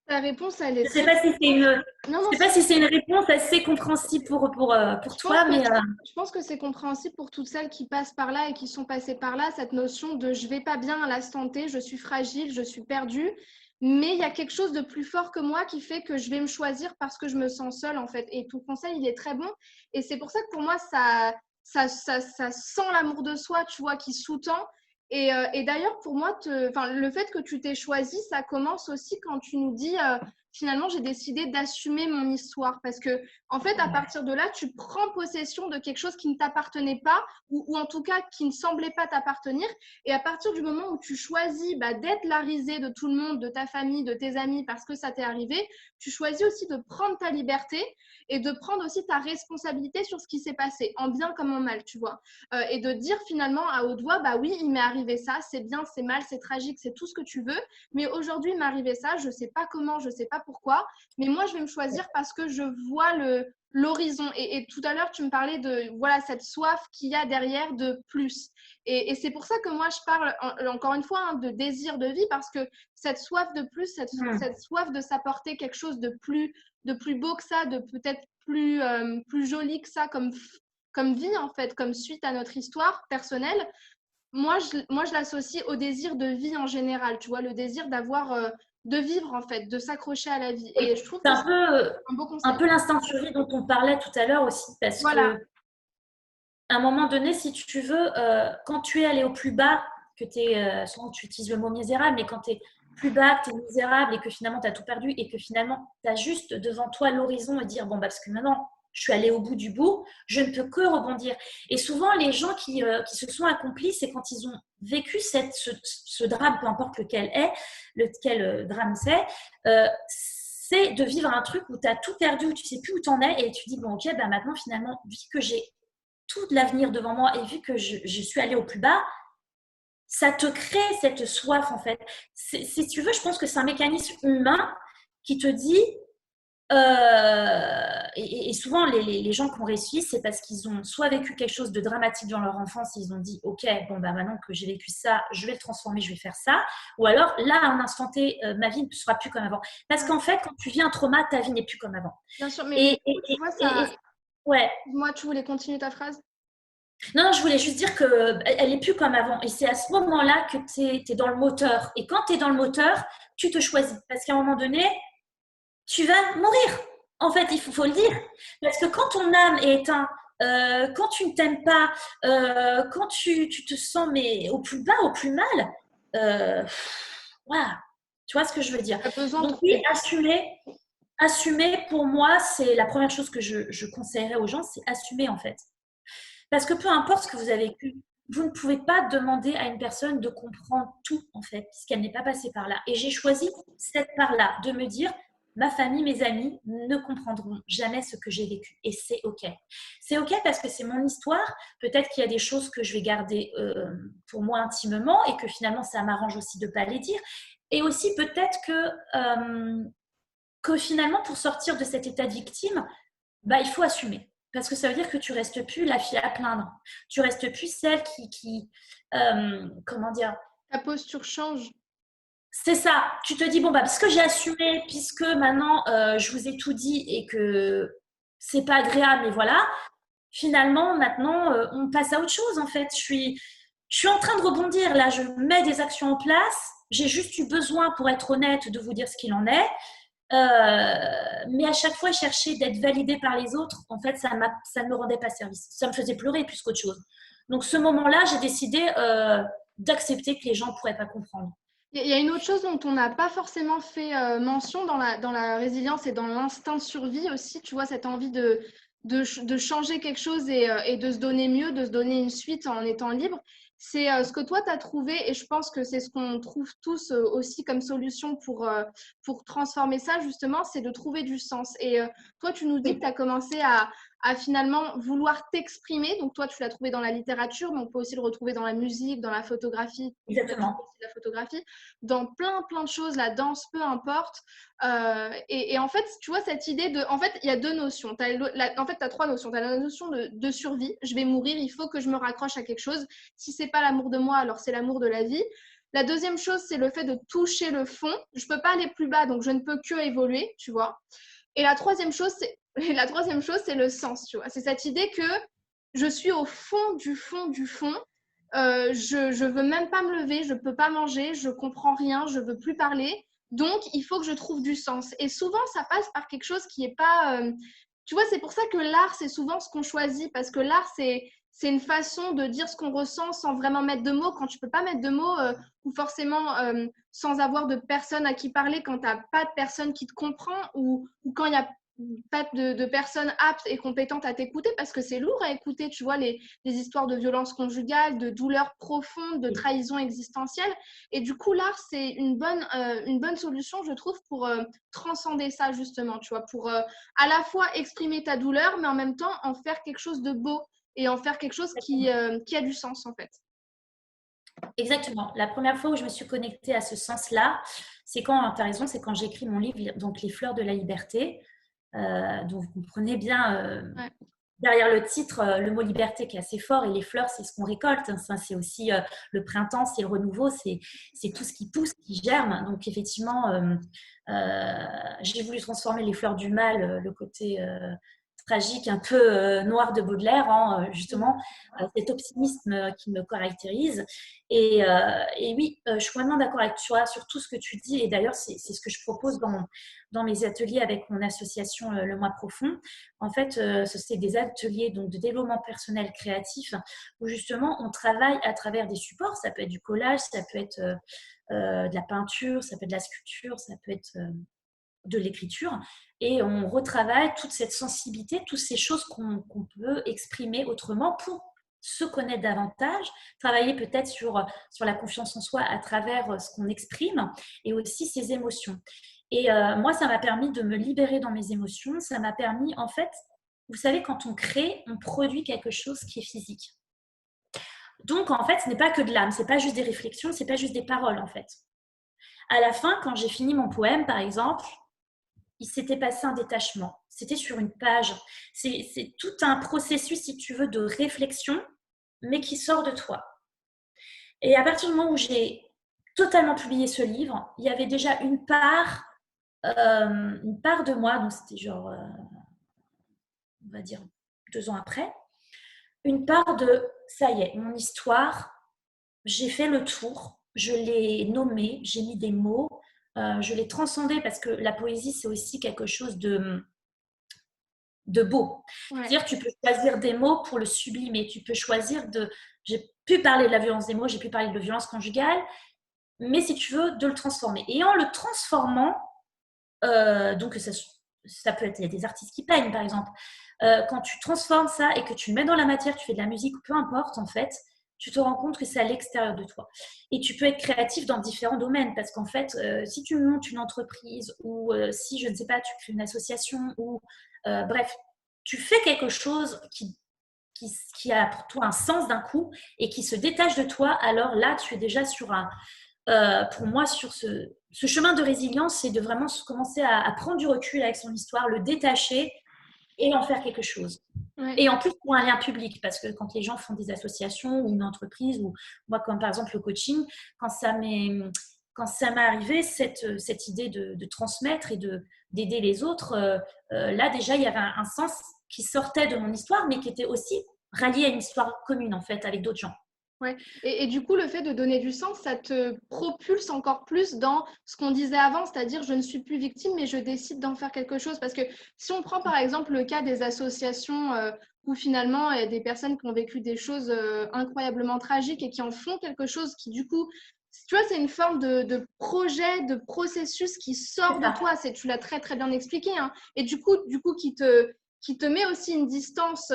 Ta réponse, elle est Je ne sais pas si c'est une, une réponse assez compréhensible pour toi, mais… Je pense que c'est compréhensible pour toutes celles qui passent par là et qui sont passées par là, cette notion de je vais pas bien à l'instant T, je suis fragile, je suis perdue, mais il y a quelque chose de plus fort que moi qui fait que je vais me choisir parce que je me sens seule, en fait. Et ton conseil, il est très bon. Et c'est pour ça que pour moi, ça sent l'amour de soi, tu vois, qui sous-tend. Et d'ailleurs, pour moi, le fait que tu t'es choisi, ça commence aussi quand tu nous dis finalement, j'ai décidé d'assumer mon histoire. Parce que, en fait, à partir de là, tu prends possession de quelque chose qui ne t'appartenait pas ou en tout cas qui ne semblait pas t'appartenir. Et à partir du moment où tu choisis d'être la risée de tout le monde, de ta famille, de tes amis, parce que ça t'est arrivé, tu choisis aussi de prendre ta liberté et de prendre aussi ta responsabilité sur ce qui s'est passé, en bien comme en mal, tu vois. Et de dire finalement à haute voix, bah oui, il m'est arrivé ça, c'est bien, c'est mal, c'est tragique, c'est tout ce que tu veux, mais aujourd'hui, il m'est arrivé ça, je ne sais pas comment, je ne sais pas pourquoi, mais moi, je vais me choisir parce que je vois l'horizon. Et tout à l'heure, tu me parlais de voilà, cette soif qu'il y a derrière de plus. Et c'est pour ça que moi, je parle, encore une fois, de désir de vie, parce que cette soif de plus, cette soif de s'apporter quelque chose de plus beau que ça, de peut-être plus joli que ça comme vie, en fait, comme suite à notre histoire personnelle, moi, je l'associe au désir de vie en général, tu vois, le désir de vivre, en fait, de s'accrocher à la vie. Et je trouve que c'est un beau conseil. Un peu l'instinct de survie dont on parlait tout à l'heure aussi, parce que à un moment donné, si tu veux, quand tu es allé au plus bas, que souvent tu utilises le mot misérable, mais quand tu es plus bas, que tu es misérable et que finalement tu as tout perdu et que finalement tu as juste devant toi l'horizon et dire bon, parce que maintenant je suis allée au bout du bout, je ne peux que rebondir. Et souvent, les gens qui se sont accomplis, c'est quand ils ont vécu ce drame, peu importe lequel drame c'est de vivre un truc où tu as tout perdu, où tu sais plus où tu en es, et tu dis, bon, ok, ben maintenant, finalement, vu que j'ai tout l'avenir devant moi et vu que je suis allée au plus bas, ça te crée cette soif, en fait. Si tu veux, je pense que c'est un mécanisme humain qui te dit, et souvent, les gens qui ont réussi, c'est parce qu'ils ont soit vécu quelque chose de dramatique dans leur enfance et ils ont dit, ok, bon, bah, maintenant que j'ai vécu ça, je vais le transformer, je vais faire ça. Ou alors, là, à un instant T, ma vie ne sera plus comme avant. Parce qu'en fait, quand tu vis un trauma, ta vie n'est plus comme avant. Bien sûr, mais Et, du coup, tu vois, ouais. moi, tu voulais continuer ta phrase? Non, je voulais juste dire qu'elle n'est plus comme avant. Et c'est à ce moment-là que tu es dans le moteur. Et quand tu es dans le moteur, tu te choisis. Parce qu'à un moment donné, tu vas mourir. En fait, il faut le dire. Parce que quand ton âme est éteinte, quand tu ne t'aimes pas, quand tu te sens mais au plus bas, au plus mal, voilà. Tu vois ce que je veux dire? Tu as besoin de Donc oui, trouver. assumer pour moi, c'est la première chose que je conseillerais aux gens, c'est assumer en fait. Parce que peu importe ce que vous avez vécu, vous ne pouvez pas demander à une personne de comprendre tout, en fait, puisqu'elle n'est pas passée par là. Et j'ai choisi cette part-là, de me dire, ma famille, mes amis ne comprendront jamais ce que j'ai vécu. Et c'est OK. C'est OK parce que c'est mon histoire. Peut-être qu'il y a des choses que je vais garder pour moi intimement et que finalement, ça m'arrange aussi de ne pas les dire. Et aussi peut-être que finalement, pour sortir de cet état de victime, bah, il faut assumer. Parce que ça veut dire que tu restes plus la fille à plaindre. Tu restes plus celle comment dire, Ta posture change. c'est ça. Tu te dis, bon, bah, puisque j'ai assumé, puisque maintenant je vous ai tout dit et que c'est pas agréable, mais voilà, finalement, maintenant, on passe à autre chose en fait. Je suis en train de rebondir là, je mets des actions en place. J'ai juste eu besoin, pour être honnête, de vous dire ce qu'il en est. Mais à chaque fois, chercher d'être validée par les autres, en fait, ça ne me rendait pas service. Ça me faisait pleurer plus qu'autre chose. Donc, ce moment-là, j'ai décidé d'accepter que les gens ne pourraient pas comprendre. Il y a une autre chose dont on n'a pas forcément fait mention dans la résilience et dans l'instinct de survie aussi, tu vois, cette envie de changer quelque chose et de se donner mieux, de se donner une suite en étant libre. C'est ce que toi, tu as trouvé, et je pense que c'est ce qu'on trouve tous aussi comme solution pour transformer ça, justement, c'est de trouver du sens. Et toi, tu nous dis que Oui, tu as commencé à finalement vouloir t'exprimer. Donc, toi, tu l'as trouvé dans la littérature, mais on peut aussi le retrouver dans la musique, dans la photographie. Tu as toujours exactement. aussi la photographie, dans plein de choses, la danse, peu importe. Et en fait, tu vois, cette idée de. En fait, il y a deux notions. En fait, tu as trois notions. Tu as la notion de survie. Je vais mourir, il faut que je me raccroche à quelque chose. Si c'est pas l'amour de moi, alors c'est l'amour de la vie. La deuxième chose, c'est le fait de toucher le fond. Je peux pas aller plus bas, donc je ne peux que évoluer, tu vois. Et la troisième chose, c'est le sens, tu vois. C'est cette idée que je suis au fond du fond du fond. Je veux même pas me lever, je peux pas manger, je comprends rien, je veux plus parler. Donc, il faut que je trouve du sens. Et souvent, ça passe par quelque chose qui est pas. Tu vois, c'est pour ça que l'art, c'est souvent ce qu'on choisit, parce que l'art, c'est une façon de dire ce qu'on ressent sans vraiment mettre de mots. Quand tu peux pas mettre de mots, ou forcément sans avoir de personne à qui parler, quand tu n'as pas de personne qui te comprend, ou quand il y a pas de personnes aptes et compétentes à t'écouter, parce que c'est lourd à écouter, tu vois, les histoires de violence conjugale, de douleurs profondes, de trahison existentielle. Et du coup, l'art, c'est une bonne solution, je trouve, pour transcender ça, justement, tu vois, pour à la fois exprimer ta douleur, mais en même temps en faire quelque chose de beau et en faire quelque chose qui a du sens, en fait. Exactement. La première fois où je me suis connectée à ce sens-là, c'est quand, tu as raison, c'est quand j'ai écrit mon livre, donc Les fleurs de la liberté. Donc, vous comprenez bien Ouais. derrière le titre, le mot liberté qui est assez fort, et les fleurs, c'est ce qu'on récolte. Ça, c'est aussi le printemps, c'est le renouveau, c'est tout ce qui pousse, qui germe. Donc, effectivement, j'ai voulu transformer les fleurs du mal, le côté tragique, un peu noir de Baudelaire, hein, justement, cet optimisme qui me caractérise. Et oui, je suis vraiment d'accord avec toi sur tout ce que tu dis. Et d'ailleurs, c'est ce que je propose dans mes ateliers avec mon association Le Moi Profond. En fait, c'est des ateliers donc, de développement personnel créatif où justement on travaille à travers des supports. Ça peut être du collage, ça peut être de la peinture, ça peut être de la sculpture, ça peut être de l'écriture et on retravaille toute cette sensibilité, toutes ces choses qu'on peut exprimer autrement pour se connaître davantage, travailler peut-être sur la confiance en soi à travers ce qu'on exprime et aussi ses émotions. Et moi, ça m'a permis de me libérer dans mes émotions. Ça m'a permis, en fait, vous savez, quand on crée, on produit quelque chose qui est physique. Donc, en fait, ce n'est pas que de l'âme, ce n'est pas juste des réflexions, ce n'est pas juste des paroles, en fait. À la fin, quand j'ai fini mon poème, par exemple, il s'était passé un détachement. C'était sur une page. C'est tout un processus, si tu veux, de réflexion, mais qui sort de toi. Et à partir du moment où j'ai totalement publié ce livre, il y avait déjà une part de moi, donc c'était genre, on va dire, 2 ans après, une part de, ça y est, mon histoire, j'ai fait le tour, je l'ai nommée, j'ai mis des mots, je l'ai transcendée parce que la poésie, c'est aussi quelque chose de beau. Ouais. C'est-à-dire tu peux choisir des mots pour le sublimer, tu peux choisir de... J'ai pu parler de la violence des mots, j'ai pu parler de violence conjugale, mais si tu veux, de le transformer. Et en le transformant, donc ça peut être, il y a des artistes qui peignent par exemple, quand tu transformes ça et que tu le mets dans la matière, tu fais de la musique, peu importe en fait, tu te rends compte que c'est à l'extérieur de toi. Et tu peux être créatif dans différents domaines parce qu'en fait, si tu montes une entreprise ou si, je ne sais pas, tu crées une association ou bref, tu fais quelque chose qui a pour toi un sens d'un coup et qui se détache de toi, alors là, tu es déjà sur pour moi, sur ce chemin de résilience, c'est de vraiment commencer à prendre du recul avec son histoire, le détacher et en faire quelque chose. Ouais. Et en plus, pour un lien public, parce que quand les gens font des associations ou une entreprise, ou moi, comme par exemple le coaching, quand ça m'est arrivé, cette idée de transmettre et d'aider les autres, là déjà, il y avait un sens qui sortait de mon histoire, mais qui était aussi rallié à une histoire commune, en fait, avec d'autres gens. Ouais. Et du coup, le fait de donner du sens, ça te propulse encore plus dans ce qu'on disait avant, c'est-à-dire je ne suis plus victime, mais je décide d'en faire quelque chose. Parce que si on prend par exemple le cas des associations où finalement il y a des personnes qui ont vécu des choses incroyablement tragiques et qui en font quelque chose qui du coup, tu vois, c'est une forme de projet, de processus qui sort de toi. Tu l'as très très bien expliqué, hein. Et du coup qui te met aussi une distance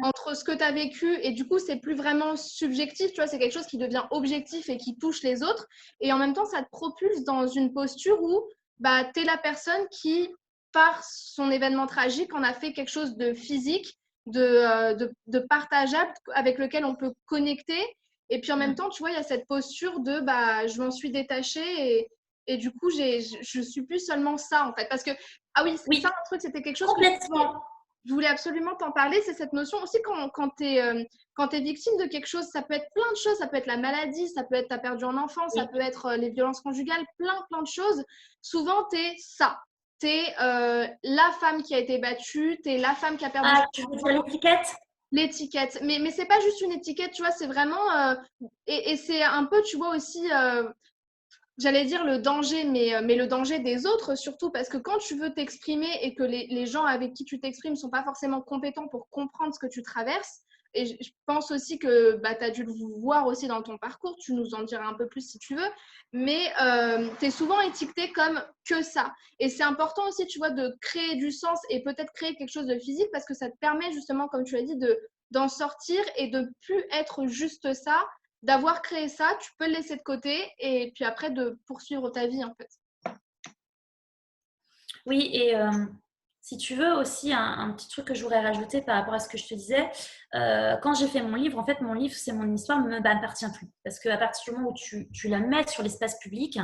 entre ce que tu as vécu et du coup, c'est plus vraiment subjectif, tu vois, c'est quelque chose qui devient objectif et qui touche les autres. Et en même temps, ça te propulse dans une posture où bah, tu es la personne qui, par son événement tragique, en a fait quelque chose de physique, de partageable, avec lequel on peut connecter. Et puis en même temps, tu vois, il y a cette posture de bah, je m'en suis détachée et du coup, je suis plus seulement ça, en fait. Parce que, ah oui, ça, un truc, c'était quelque chose complètement. je voulais absolument t'en parler, c'est cette notion aussi quand tu es victime de quelque chose, ça peut être plein de choses, ça peut être la maladie, ça peut être tu as perdu un enfant, ça peut être les violences conjugales, plein de choses. Souvent, tu es ça. Tu es la femme qui a été battue, tu es la femme qui a perdu tu veux dire l'étiquette? L'étiquette. Mais c'est pas juste une étiquette, tu vois, c'est vraiment... et c'est un peu, tu vois aussi... j'allais dire le danger, mais le danger des autres surtout, parce que quand tu veux t'exprimer et que les gens avec qui tu t'exprimes ne sont pas forcément compétents pour comprendre ce que tu traverses, et je pense aussi que bah, tu as dû le voir aussi dans ton parcours, tu nous en diras un peu plus si tu veux, mais tu es souvent étiqueté comme que ça. Et c'est important aussi, tu vois, de créer du sens et peut-être créer quelque chose de physique parce que ça te permet justement, comme tu as dit, d'en sortir et de plus être juste ça, d'avoir créé ça, tu peux le laisser de côté et puis après de poursuivre ta vie en fait. Oui, et si tu veux aussi un petit truc que je voudrais rajouter par rapport à ce que je te disais, quand j'ai fait mon livre, en fait mon livre, c'est mon histoire, ne m'appartient plus. Parce qu'à partir du moment où tu la mets sur l'espace public,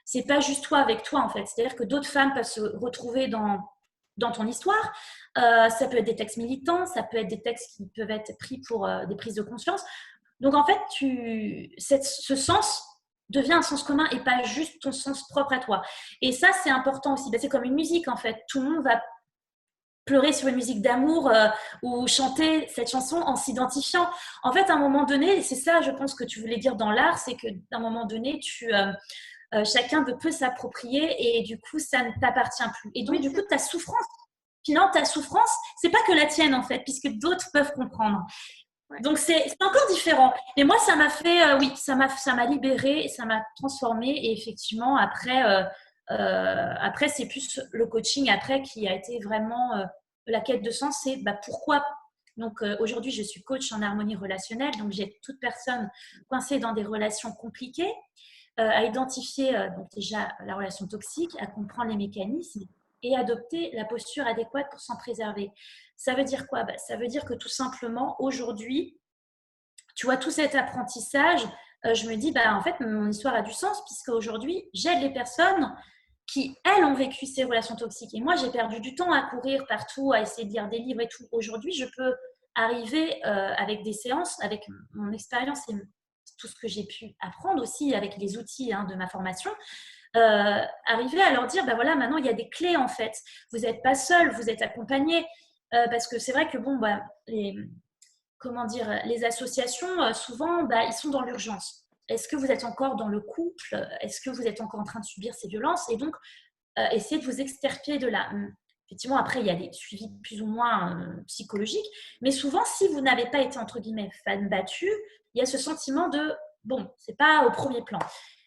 c'est pas juste toi avec toi en fait. C'est-à-dire que d'autres femmes peuvent se retrouver dans ton histoire. Ça peut être des textes militants, ça peut être des textes qui peuvent être pris pour des prises de conscience. Donc en fait, ce sens devient un sens commun et pas juste ton sens propre à toi. Et ça, c'est important aussi. C'est comme une musique en fait. Tout le monde va pleurer sur une musique d'amour ou chanter cette chanson en s'identifiant. En fait, à un moment donné, c'est ça, je pense, que tu voulais dire dans l'art, c'est qu'à un moment donné, chacun peut s'approprier et du coup, ça ne t'appartient plus. Et donc, du coup, ta souffrance, finalement, ta souffrance, c'est pas que la tienne, en fait, puisque d'autres peuvent comprendre. Ouais. Donc, c'est encore différent. Mais moi, ça m'a fait, oui, ça m'a libérée, ça m'a transformée. Et effectivement, après, Après, c'est plus le coaching après qui a été vraiment la quête de sens. C'est pourquoi. Donc aujourd'hui, je suis coach en harmonie relationnelle. Donc j'aide toute personne coincée dans des relations compliquées à identifier donc déjà la relation toxique, à comprendre les mécanismes et adopter la posture adéquate pour s'en préserver. Ça veut dire quoi? Ça veut dire que tout simplement, aujourd'hui, tu vois, tout cet apprentissage, je me dis, en fait, mon histoire a du sens puisque aujourd'hui, j'aide les personnes qui, elles, ont vécu ces relations toxiques. Et moi, j'ai perdu du temps à courir partout, à essayer de lire des livres et tout. Aujourd'hui, je peux arriver avec des séances, avec mon expérience et tout ce que j'ai pu apprendre aussi avec les outils de ma formation, arriver à leur dire, voilà, maintenant, il y a des clés en fait. Vous n'êtes pas seul, vous êtes accompagné. Parce que c'est vrai que, les associations, souvent, ils sont dans l'urgence. Est-ce que vous êtes encore dans le couple? Est-ce que vous êtes encore en train de subir ces violences? Et donc, essayez de vous extirper de là. Effectivement, après, il y a des suivis plus ou moins psychologiques. Mais souvent, si vous n'avez pas été, entre guillemets, fan battue, il y a ce sentiment de, c'est pas au premier plan.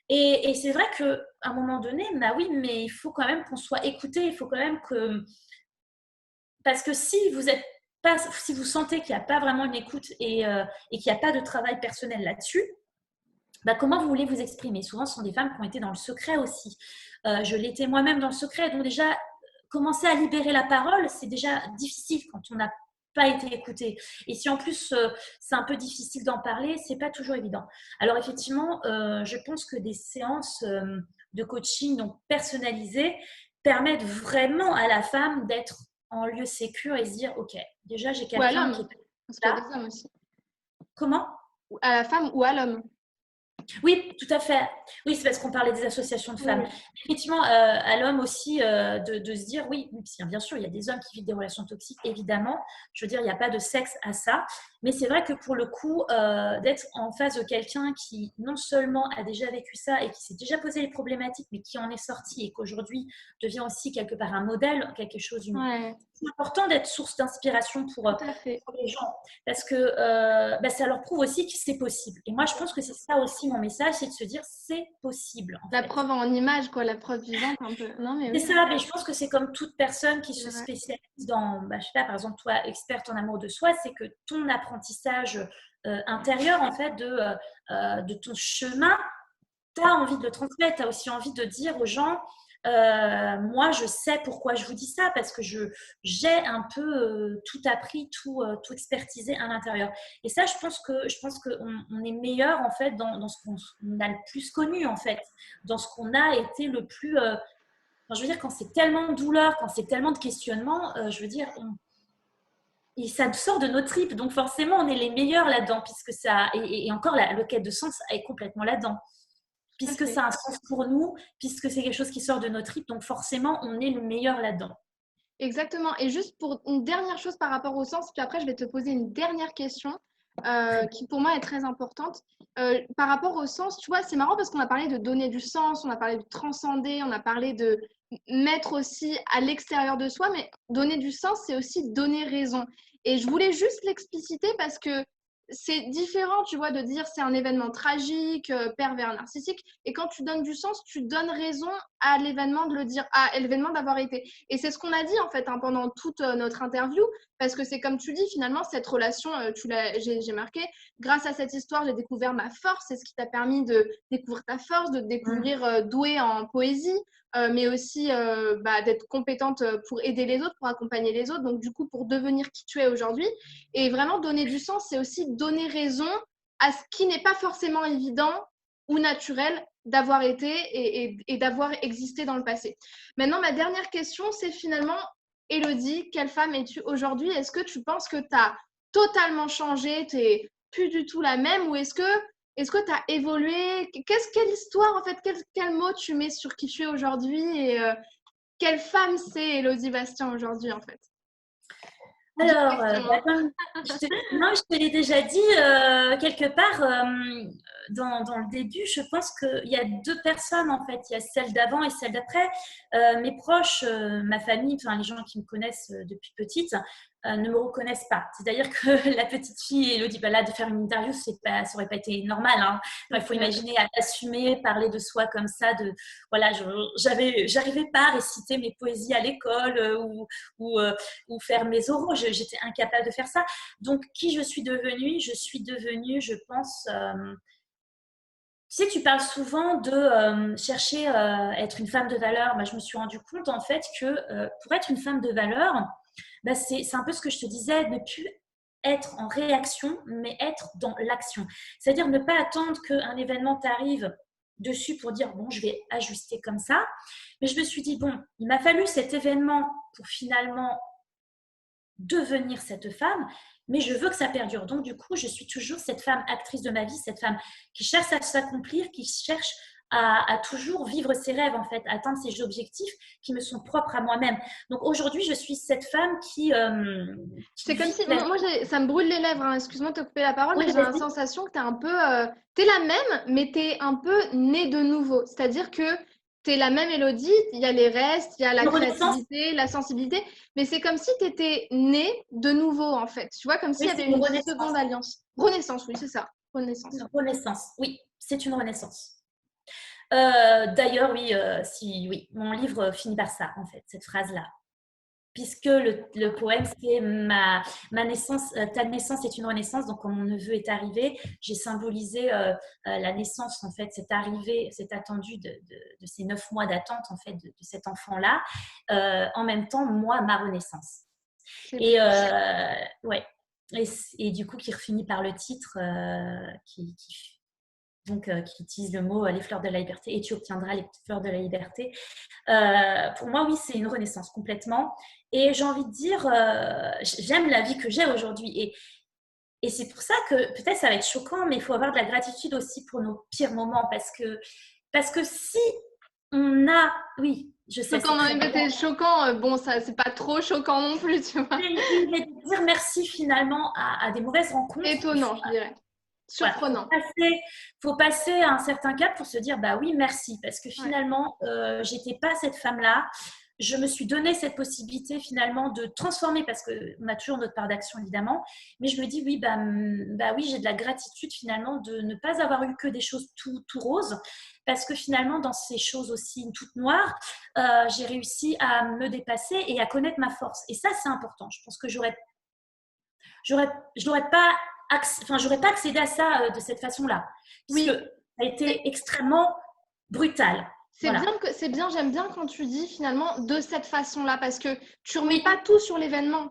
Et c'est vrai qu'à un moment donné, oui, mais il faut quand même qu'on soit écouté. Il faut quand même que... Parce que si vous sentez qu'il n'y a pas vraiment une écoute et qu'il n'y a pas de travail personnel là-dessus, comment vous voulez vous exprimer? Souvent, ce sont des femmes qui ont été dans le secret aussi. Je l'étais moi-même dans le secret. Donc déjà, commencer à libérer la parole, c'est déjà difficile quand on n'a pas été écouté. Et si en plus, c'est un peu difficile d'en parler, c'est pas toujours évident. Alors effectivement, je pense que des séances de coaching donc personnalisées permettent vraiment à la femme d'être en lieu sécure et se dire, OK, déjà, j'ai Ou à quelqu'un qui l'homme, est parce qu'il y a là. des hommes aussi. Comment? À la femme ou à l'homme. Oui, tout à fait. Oui, c'est parce qu'on parlait des associations de femmes. Oui. Effectivement, à l'homme aussi, de se dire, oui, bien sûr, il y a des hommes qui vivent des relations toxiques, évidemment. Je veux dire, il n'y a pas de sexe à ça. Mais c'est vrai que pour le coup, d'être en face de quelqu'un qui non seulement a déjà vécu ça et qui s'est déjà posé les problématiques, mais qui en est sorti et qu'aujourd'hui devient aussi quelque part un modèle, quelque chose... Ouais, C'est important d'être source d'inspiration pour tout à fait. les gens parce que ça leur prouve aussi que c'est possible. Et moi, je pense que c'est ça aussi mon message, c'est de se dire c'est possible en La fait. preuve en image, quoi, la preuve vivante un peu. Non, mais C'est oui, ça, mais je pense que c'est comme toute personne qui c'est se vrai. spécialise dans, je sais pas, par exemple, toi, experte en amour de soi, c'est que ton apprentissage intérieur, en fait, de ton chemin, tu as envie de le transmettre, tu as aussi envie de dire aux gens, moi, je sais pourquoi je vous dis ça, parce que j'ai un peu tout appris, tout expertisé à l'intérieur. Et ça, je pense qu'on est meilleur, en fait, dans ce qu'on a le plus connu, en fait, dans ce qu'on a été le plus... je veux dire, quand c'est tellement de douleur, quand c'est tellement de questionnements, je veux dire, et ça sort de nos tripes. Donc forcément, on est les meilleurs là-dedans, puisque ça... Et encore, le quête de sens est complètement là-dedans. Tout à Puisque fait. ça a un sens pour nous, puisque c'est quelque chose qui sort de nos tripes, donc forcément, on est le meilleur là-dedans. Exactement. Et juste pour une dernière chose par rapport au sens, puis après, je vais te poser une dernière question qui pour moi est très importante. Par rapport au sens, tu vois, c'est marrant parce qu'on a parlé de donner du sens, on a parlé de transcender, on a parlé de mettre aussi à l'extérieur de soi, mais donner du sens, c'est aussi donner raison. Et je voulais juste l'expliciter parce que c'est différent, tu vois, de dire c'est un événement tragique, pervers, narcissique. Et quand tu donnes du sens, tu donnes raison à l'événement de le dire, à l'événement d'avoir été. Et c'est ce qu'on a dit en fait pendant toute notre interview, parce que c'est comme tu dis, finalement, cette relation, j'ai marqué, grâce à cette histoire, j'ai découvert ma force, c'est ce qui t'a permis de découvrir ta force, de te découvrir douée en poésie, mais aussi d'être compétente pour aider les autres, pour accompagner les autres, donc du coup pour devenir qui tu es aujourd'hui. Et vraiment donner du sens, c'est aussi donner raison à ce qui n'est pas forcément évident ou naturel d'avoir été et d'avoir existé dans le passé. Maintenant, ma dernière question, c'est finalement, Élodie, quelle femme es-tu aujourd'hui? Est-ce que tu penses que tu as totalement changé, tu n'es plus du tout la même, ou est-ce que tu as évolué? Quelle histoire, en fait, quel mot tu mets sur qui tu es aujourd'hui et quelle femme c'est Élodie Bastien aujourd'hui, en fait? Alors, Question, non, je te l'ai déjà dit quelque part dans le début. Je pense qu'il y a deux personnes en fait. Il y a celle d'avant et celle d'après. Mes proches, ma famille, enfin les gens qui me connaissent depuis petite, ne me reconnaissent pas. C'est-à-dire que la petite fille Elodie, là, de faire une interview, ça aurait pas été normal. Hein. Enfin, il faut imaginer assumer, parler de soi comme ça. Voilà, j'arrivais pas à réciter mes poésies à l'école ou faire mes oraux. J'étais incapable de faire ça. Donc, qui je suis devenue? Je suis devenue, je pense... Tu sais, tu parles souvent de chercher à être une femme de valeur. Moi, je me suis rendu compte en fait que pour être une femme de valeur, bah, c'est un peu ce que je te disais, ne plus être en réaction, mais être dans l'action. C'est-à-dire ne pas attendre qu'un événement t'arrive dessus pour dire, bon, je vais ajuster comme ça. Mais je me suis dit, bon, il m'a fallu cet événement pour finalement devenir cette femme, mais je veux que ça perdure. Donc, du coup, je suis toujours cette femme actrice de ma vie, cette femme qui cherche à s'accomplir, qui cherche à toujours vivre ses rêves, en fait, atteindre ses objectifs qui me sont propres à moi-même. Donc, aujourd'hui, je suis cette femme qui C'est comme si, moi ça me brûle les lèvres, hein. Excuse-moi de te couper la parole, oui, mais j'ai la sensation que tu es un peu, tu es la même, mais tu es un peu née de nouveau. C'est-à-dire que tu es la même Élodie, il y a les restes, il y a la créativité, la sensibilité, mais c'est comme si tu étais née de nouveau, en fait. Tu vois, comme s'il y avait une seconde alliance. Renaissance, oui, c'est ça. Renaissance. Une renaissance, oui, c'est une renaissance. D'ailleurs, oui, oui, mon livre finit par ça, en fait, cette phrase-là. Puisque le poème, c'est ma naissance, ta naissance est une renaissance. Donc, quand mon neveu est arrivé, j'ai symbolisé la naissance, en fait, cette arrivée, cette attendue de ces 9 mois d'attente, en fait, de cet enfant-là. En même temps, moi, ma renaissance. Et, ouais. Et du coup, qui finit par le titre qui utilise le mot les fleurs de la liberté, et tu obtiendras les fleurs de la liberté. Pour moi, oui, c'est une renaissance complètement. Et j'ai envie de dire, j'aime la vie que j'ai aujourd'hui. Et c'est pour ça que peut-être ça va être choquant, mais il faut avoir de la gratitude aussi pour nos pires moments. Parce que si on a... Oui, je sais. C'est choquant. Bon, ça, c'est pas trop choquant non plus, tu vois. Mais dire merci finalement à des mauvaises rencontres. Étonnant, je dirais. Surprenant. Voilà, faut passer à un certain cap pour se dire bah oui, merci. Parce que finalement, j'étais pas cette femme-là. Je me suis donné cette possibilité finalement de transformer, parce qu'on a toujours notre part d'action évidemment, mais je me dis oui, bah oui, j'ai de la gratitude finalement de ne pas avoir eu que des choses tout roses, parce que finalement dans ces choses aussi toutes noires, j'ai réussi à me dépasser et à connaître ma force. Et ça, c'est important. Je pense que j'aurais pas accédé à ça de cette façon-là. Parce que ça a été extrêmement brutal. C'est bien, j'aime bien quand tu dis finalement de cette façon-là, parce que tu remets pas tout sur l'événement.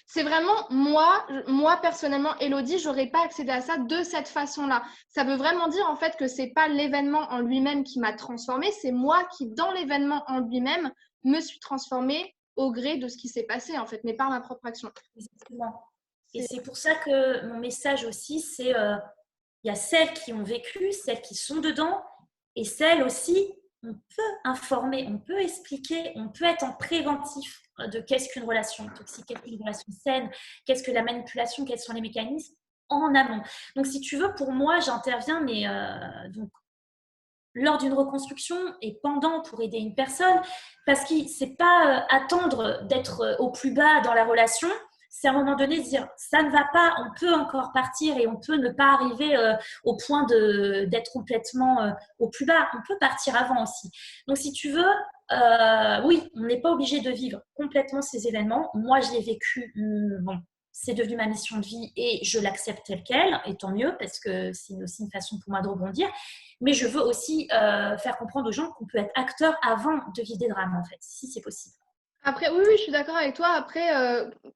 C'est vraiment moi personnellement, Élodie, j'aurais pas accédé à ça de cette façon-là. Ça veut vraiment dire en fait que c'est pas l'événement en lui-même qui m'a transformée, c'est moi qui, dans l'événement en lui-même, me suis transformée au gré de ce qui s'est passé en fait, mais par ma propre action. Exactement. Et c'est pour ça que mon message aussi, c'est il y a celles qui ont vécu, celles qui sont dedans, et celles aussi, on peut informer, on peut expliquer, on peut être en préventif de qu'est-ce qu'une relation toxique, qu'est-ce qu'une relation saine, qu'est-ce que la manipulation, quels sont les mécanismes en amont. Donc, si tu veux, pour moi, j'interviens, mais donc, lors d'une reconstruction et pendant pour aider une personne, parce que c'est pas attendre d'être au plus bas dans la relation. C'est à un moment donné de dire ça ne va pas, on peut encore partir et on peut ne pas arriver au point d'être complètement au plus bas. On peut partir avant aussi. Donc, si tu veux, oui, on n'est pas obligé de vivre complètement ces événements. Moi, je l'ai vécu. Bon, c'est devenu ma mission de vie et je l'accepte telle qu'elle, et tant mieux, parce que c'est aussi une façon pour moi de rebondir. Mais je veux aussi faire comprendre aux gens qu'on peut être acteur avant de vivre des drames, en fait, si c'est possible. Après, oui, je suis d'accord avec toi. Après,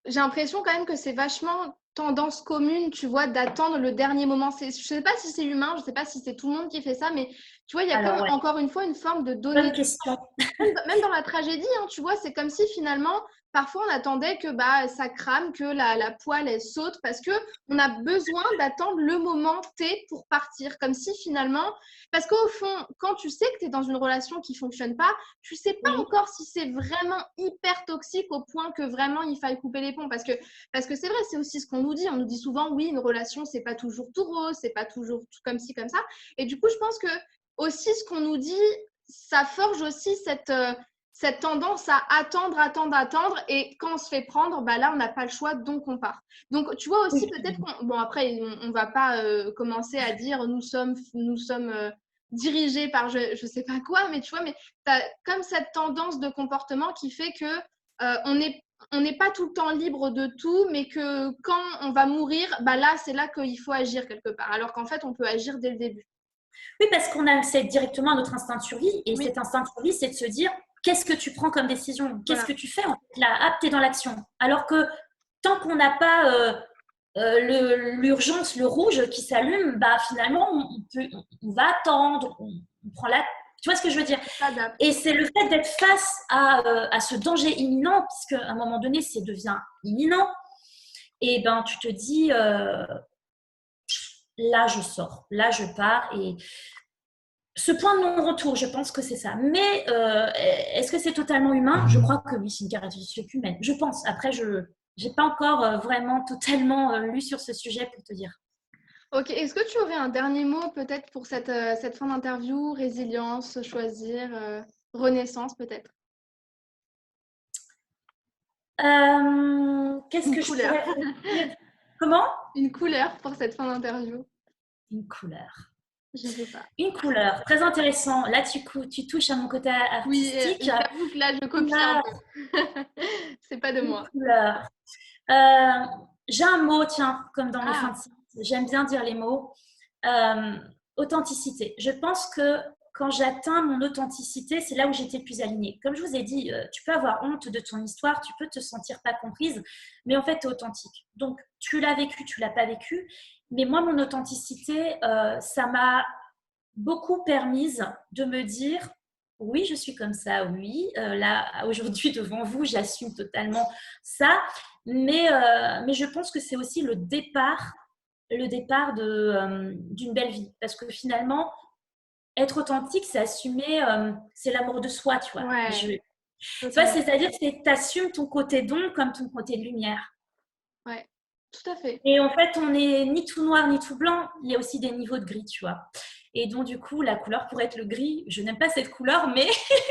j'ai l'impression quand même que c'est vachement tendance commune, tu vois, d'attendre le dernier moment. Je ne sais pas si c'est humain, je ne sais pas si c'est tout le monde qui fait ça, mais tu vois, il y a comme, encore une fois, une forme de donner. Bonne question. Même dans la tragédie, hein, tu vois, c'est comme si finalement, parfois, on attendait que ça crame, que la poêle, elle saute, parce qu'on a besoin d'attendre le moment T pour partir. Comme si finalement, parce qu'au fond, quand tu sais que tu es dans une relation qui ne fonctionne pas, tu ne sais pas encore si c'est vraiment hyper toxique au point que vraiment il faille couper les ponts. Parce que c'est vrai, c'est aussi ce qu'on nous dit. On nous dit souvent, oui, une relation, c'est pas toujours tout rose, c'est pas toujours tout comme ci, comme ça. Et du coup, je pense que aussi, ce qu'on nous dit, ça forge aussi cette tendance à attendre, attendre, attendre. Et quand on se fait prendre, bah là, on n'a pas le choix, donc on part. Donc, tu vois aussi, Oui. peut-être qu'on… Bon, après, on ne va pas commencer à dire nous sommes dirigés par je sais pas quoi, mais tu vois, mais tu as comme cette tendance de comportement qui fait que on n'est pas tout le temps libre de tout, mais que quand on va mourir, bah là, c'est là qu'il faut agir quelque part. Alors qu'en fait, on peut agir dès le début. Oui, parce qu'on a accès directement à notre instinct de survie. Et Oui, cet instinct de survie, c'est de se dire, qu'est-ce que tu prends comme décision? Qu'est-ce voilà. que tu fais en fait, là? Hop, tu es dans l'action. Alors que tant qu'on n'a pas l'urgence, le rouge qui s'allume, bah, finalement, on va attendre, on prend la… Tu vois ce que je veux dire? S'adapte. Et c'est le fait d'être face à ce danger imminent, puisqu'à un moment donné, ça devient imminent, et ben tu te dis, là je sors, là je pars, et ce point de non-retour, je pense que c'est ça. Mais est-ce que c'est totalement humain? Je crois que oui, c'est une caractéristique humaine. Je pense. Après, je n'ai pas encore vraiment totalement lu sur ce sujet pour te dire. Ok, est-ce que tu aurais un dernier mot peut-être pour cette fin d'interview? Résilience, choisir, renaissance peut-être? Qu'est-ce Une que je couleur. pourrais dire? Comment? Une couleur pour cette fin d'interview? Une couleur. Je sais pas. Une couleur, très intéressant. Là, tu touches à mon côté Oui, artistique. j'avoue que là, je copie un Couleur, peu. C'est pas de une moi. couleur. Euh, j'ai un mot, tiens, comme dans mes fins Ah, de site. J'aime bien dire les mots. Euh, authenticité. Je pense que quand j'atteins mon authenticité, c'est là où j'étais plus alignée. Comme je vous ai dit, tu peux avoir honte de ton histoire, tu peux te sentir pas comprise, mais en fait, tu es authentique. Donc, tu l'as vécu, tu l'as pas vécu. Mais moi, mon authenticité, ça m'a beaucoup permise de me dire, oui, je suis comme ça, oui, là, aujourd'hui, devant vous, j'assume totalement ça, mais je pense que c'est aussi le départ d'une belle vie. Parce que finalement, être authentique, c'est assumer, c'est l'amour de soi, tu vois. ouais, Tu vois, totalement. c'est-à-dire que tu assumes ton côté d'ombre comme ton côté de lumière. Ouais, tout à fait. Et en fait, on n'est ni tout noir ni tout blanc. Il y a aussi des niveaux de gris, tu vois. Et donc, du coup, la couleur pourrait être le gris. Je n'aime pas cette couleur, mais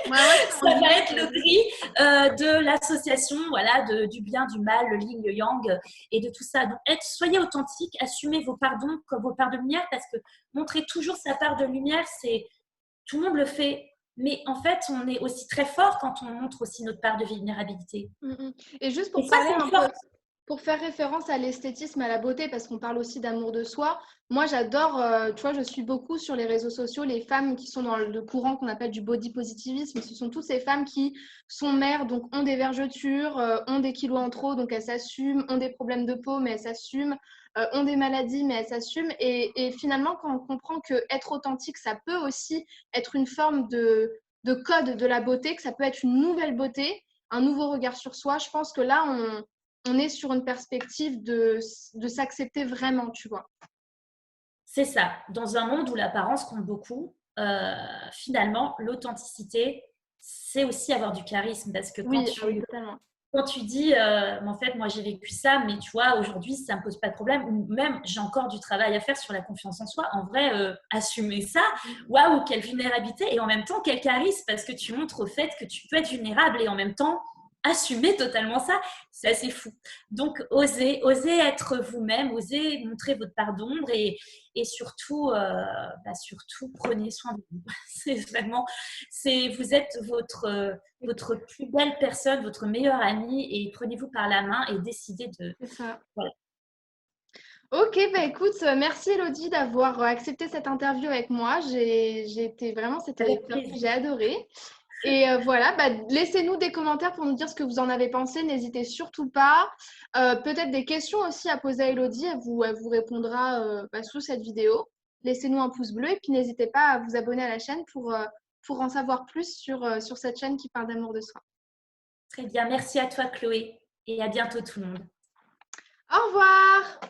Ouais, ouais, c'est ça un va gris. être le gris de l'association, voilà, du bien, du mal, le yin, le yang et de tout ça. Donc, soyez authentique, assumez vos parts d'ombre comme vos parts de lumière, parce que montrer toujours sa part de lumière, c'est tout le monde le fait. Mais en fait, on est aussi très fort quand on montre aussi notre part de vulnérabilité. Mm, mm. Et juste Et pour ça, parler c'est une un peu, force. pour faire référence à l'esthétisme, à la beauté, parce qu'on parle aussi d'amour de soi, moi j'adore, tu vois, je suis beaucoup sur les réseaux sociaux les femmes qui sont dans le courant qu'on appelle du body positivisme. Ce sont toutes ces femmes qui sont mères, donc ont des vergetures, ont des kilos en trop, donc elles s'assument, ont des problèmes de peau, mais elles s'assument, ont des maladies, mais elles s'assument. Et finalement, quand on comprend que être authentique, ça peut aussi être une forme de code de la beauté, que ça peut être une nouvelle beauté, un nouveau regard sur soi, je pense que là, on est sur une perspective de s'accepter vraiment, tu vois. C'est ça. Dans un monde où l'apparence compte beaucoup, finalement, l'authenticité, c'est aussi avoir du charisme. Parce que Oui, ah oui, totalement. quand tu dis, en fait, moi j'ai vécu ça, mais tu vois, aujourd'hui, ça ne me pose pas de problème, ou même j'ai encore du travail à faire sur la confiance en soi. En vrai, assumer ça, waouh, quelle vulnérabilité, et en même temps, quel charisme, parce que tu montres au fait que tu peux être vulnérable et en même temps assumer totalement ça, c'est assez fou. Donc, osez être vous-même, osez montrer votre part d'ombre et surtout, surtout, prenez soin de vous. C'est vraiment, vous êtes votre plus belle personne, votre meilleure amie, et prenez-vous par la main et décidez de… C'est ça. Voilà. Ok, bah écoute, merci Elodie d'avoir accepté cette interview avec moi. J'ai été vraiment, c'était Avec top, j'ai plaisir. adoré. Et voilà, bah, laissez-nous des commentaires pour nous dire ce que vous en avez pensé. N'hésitez surtout pas. Peut-être des questions aussi à poser à Elodie. Elle vous répondra sous cette vidéo. Laissez-nous un pouce bleu et puis n'hésitez pas à vous abonner à la chaîne pour en savoir plus sur cette chaîne qui parle d'amour de soi. Très bien. Merci à toi, Chloé, et à bientôt tout le monde. Au revoir!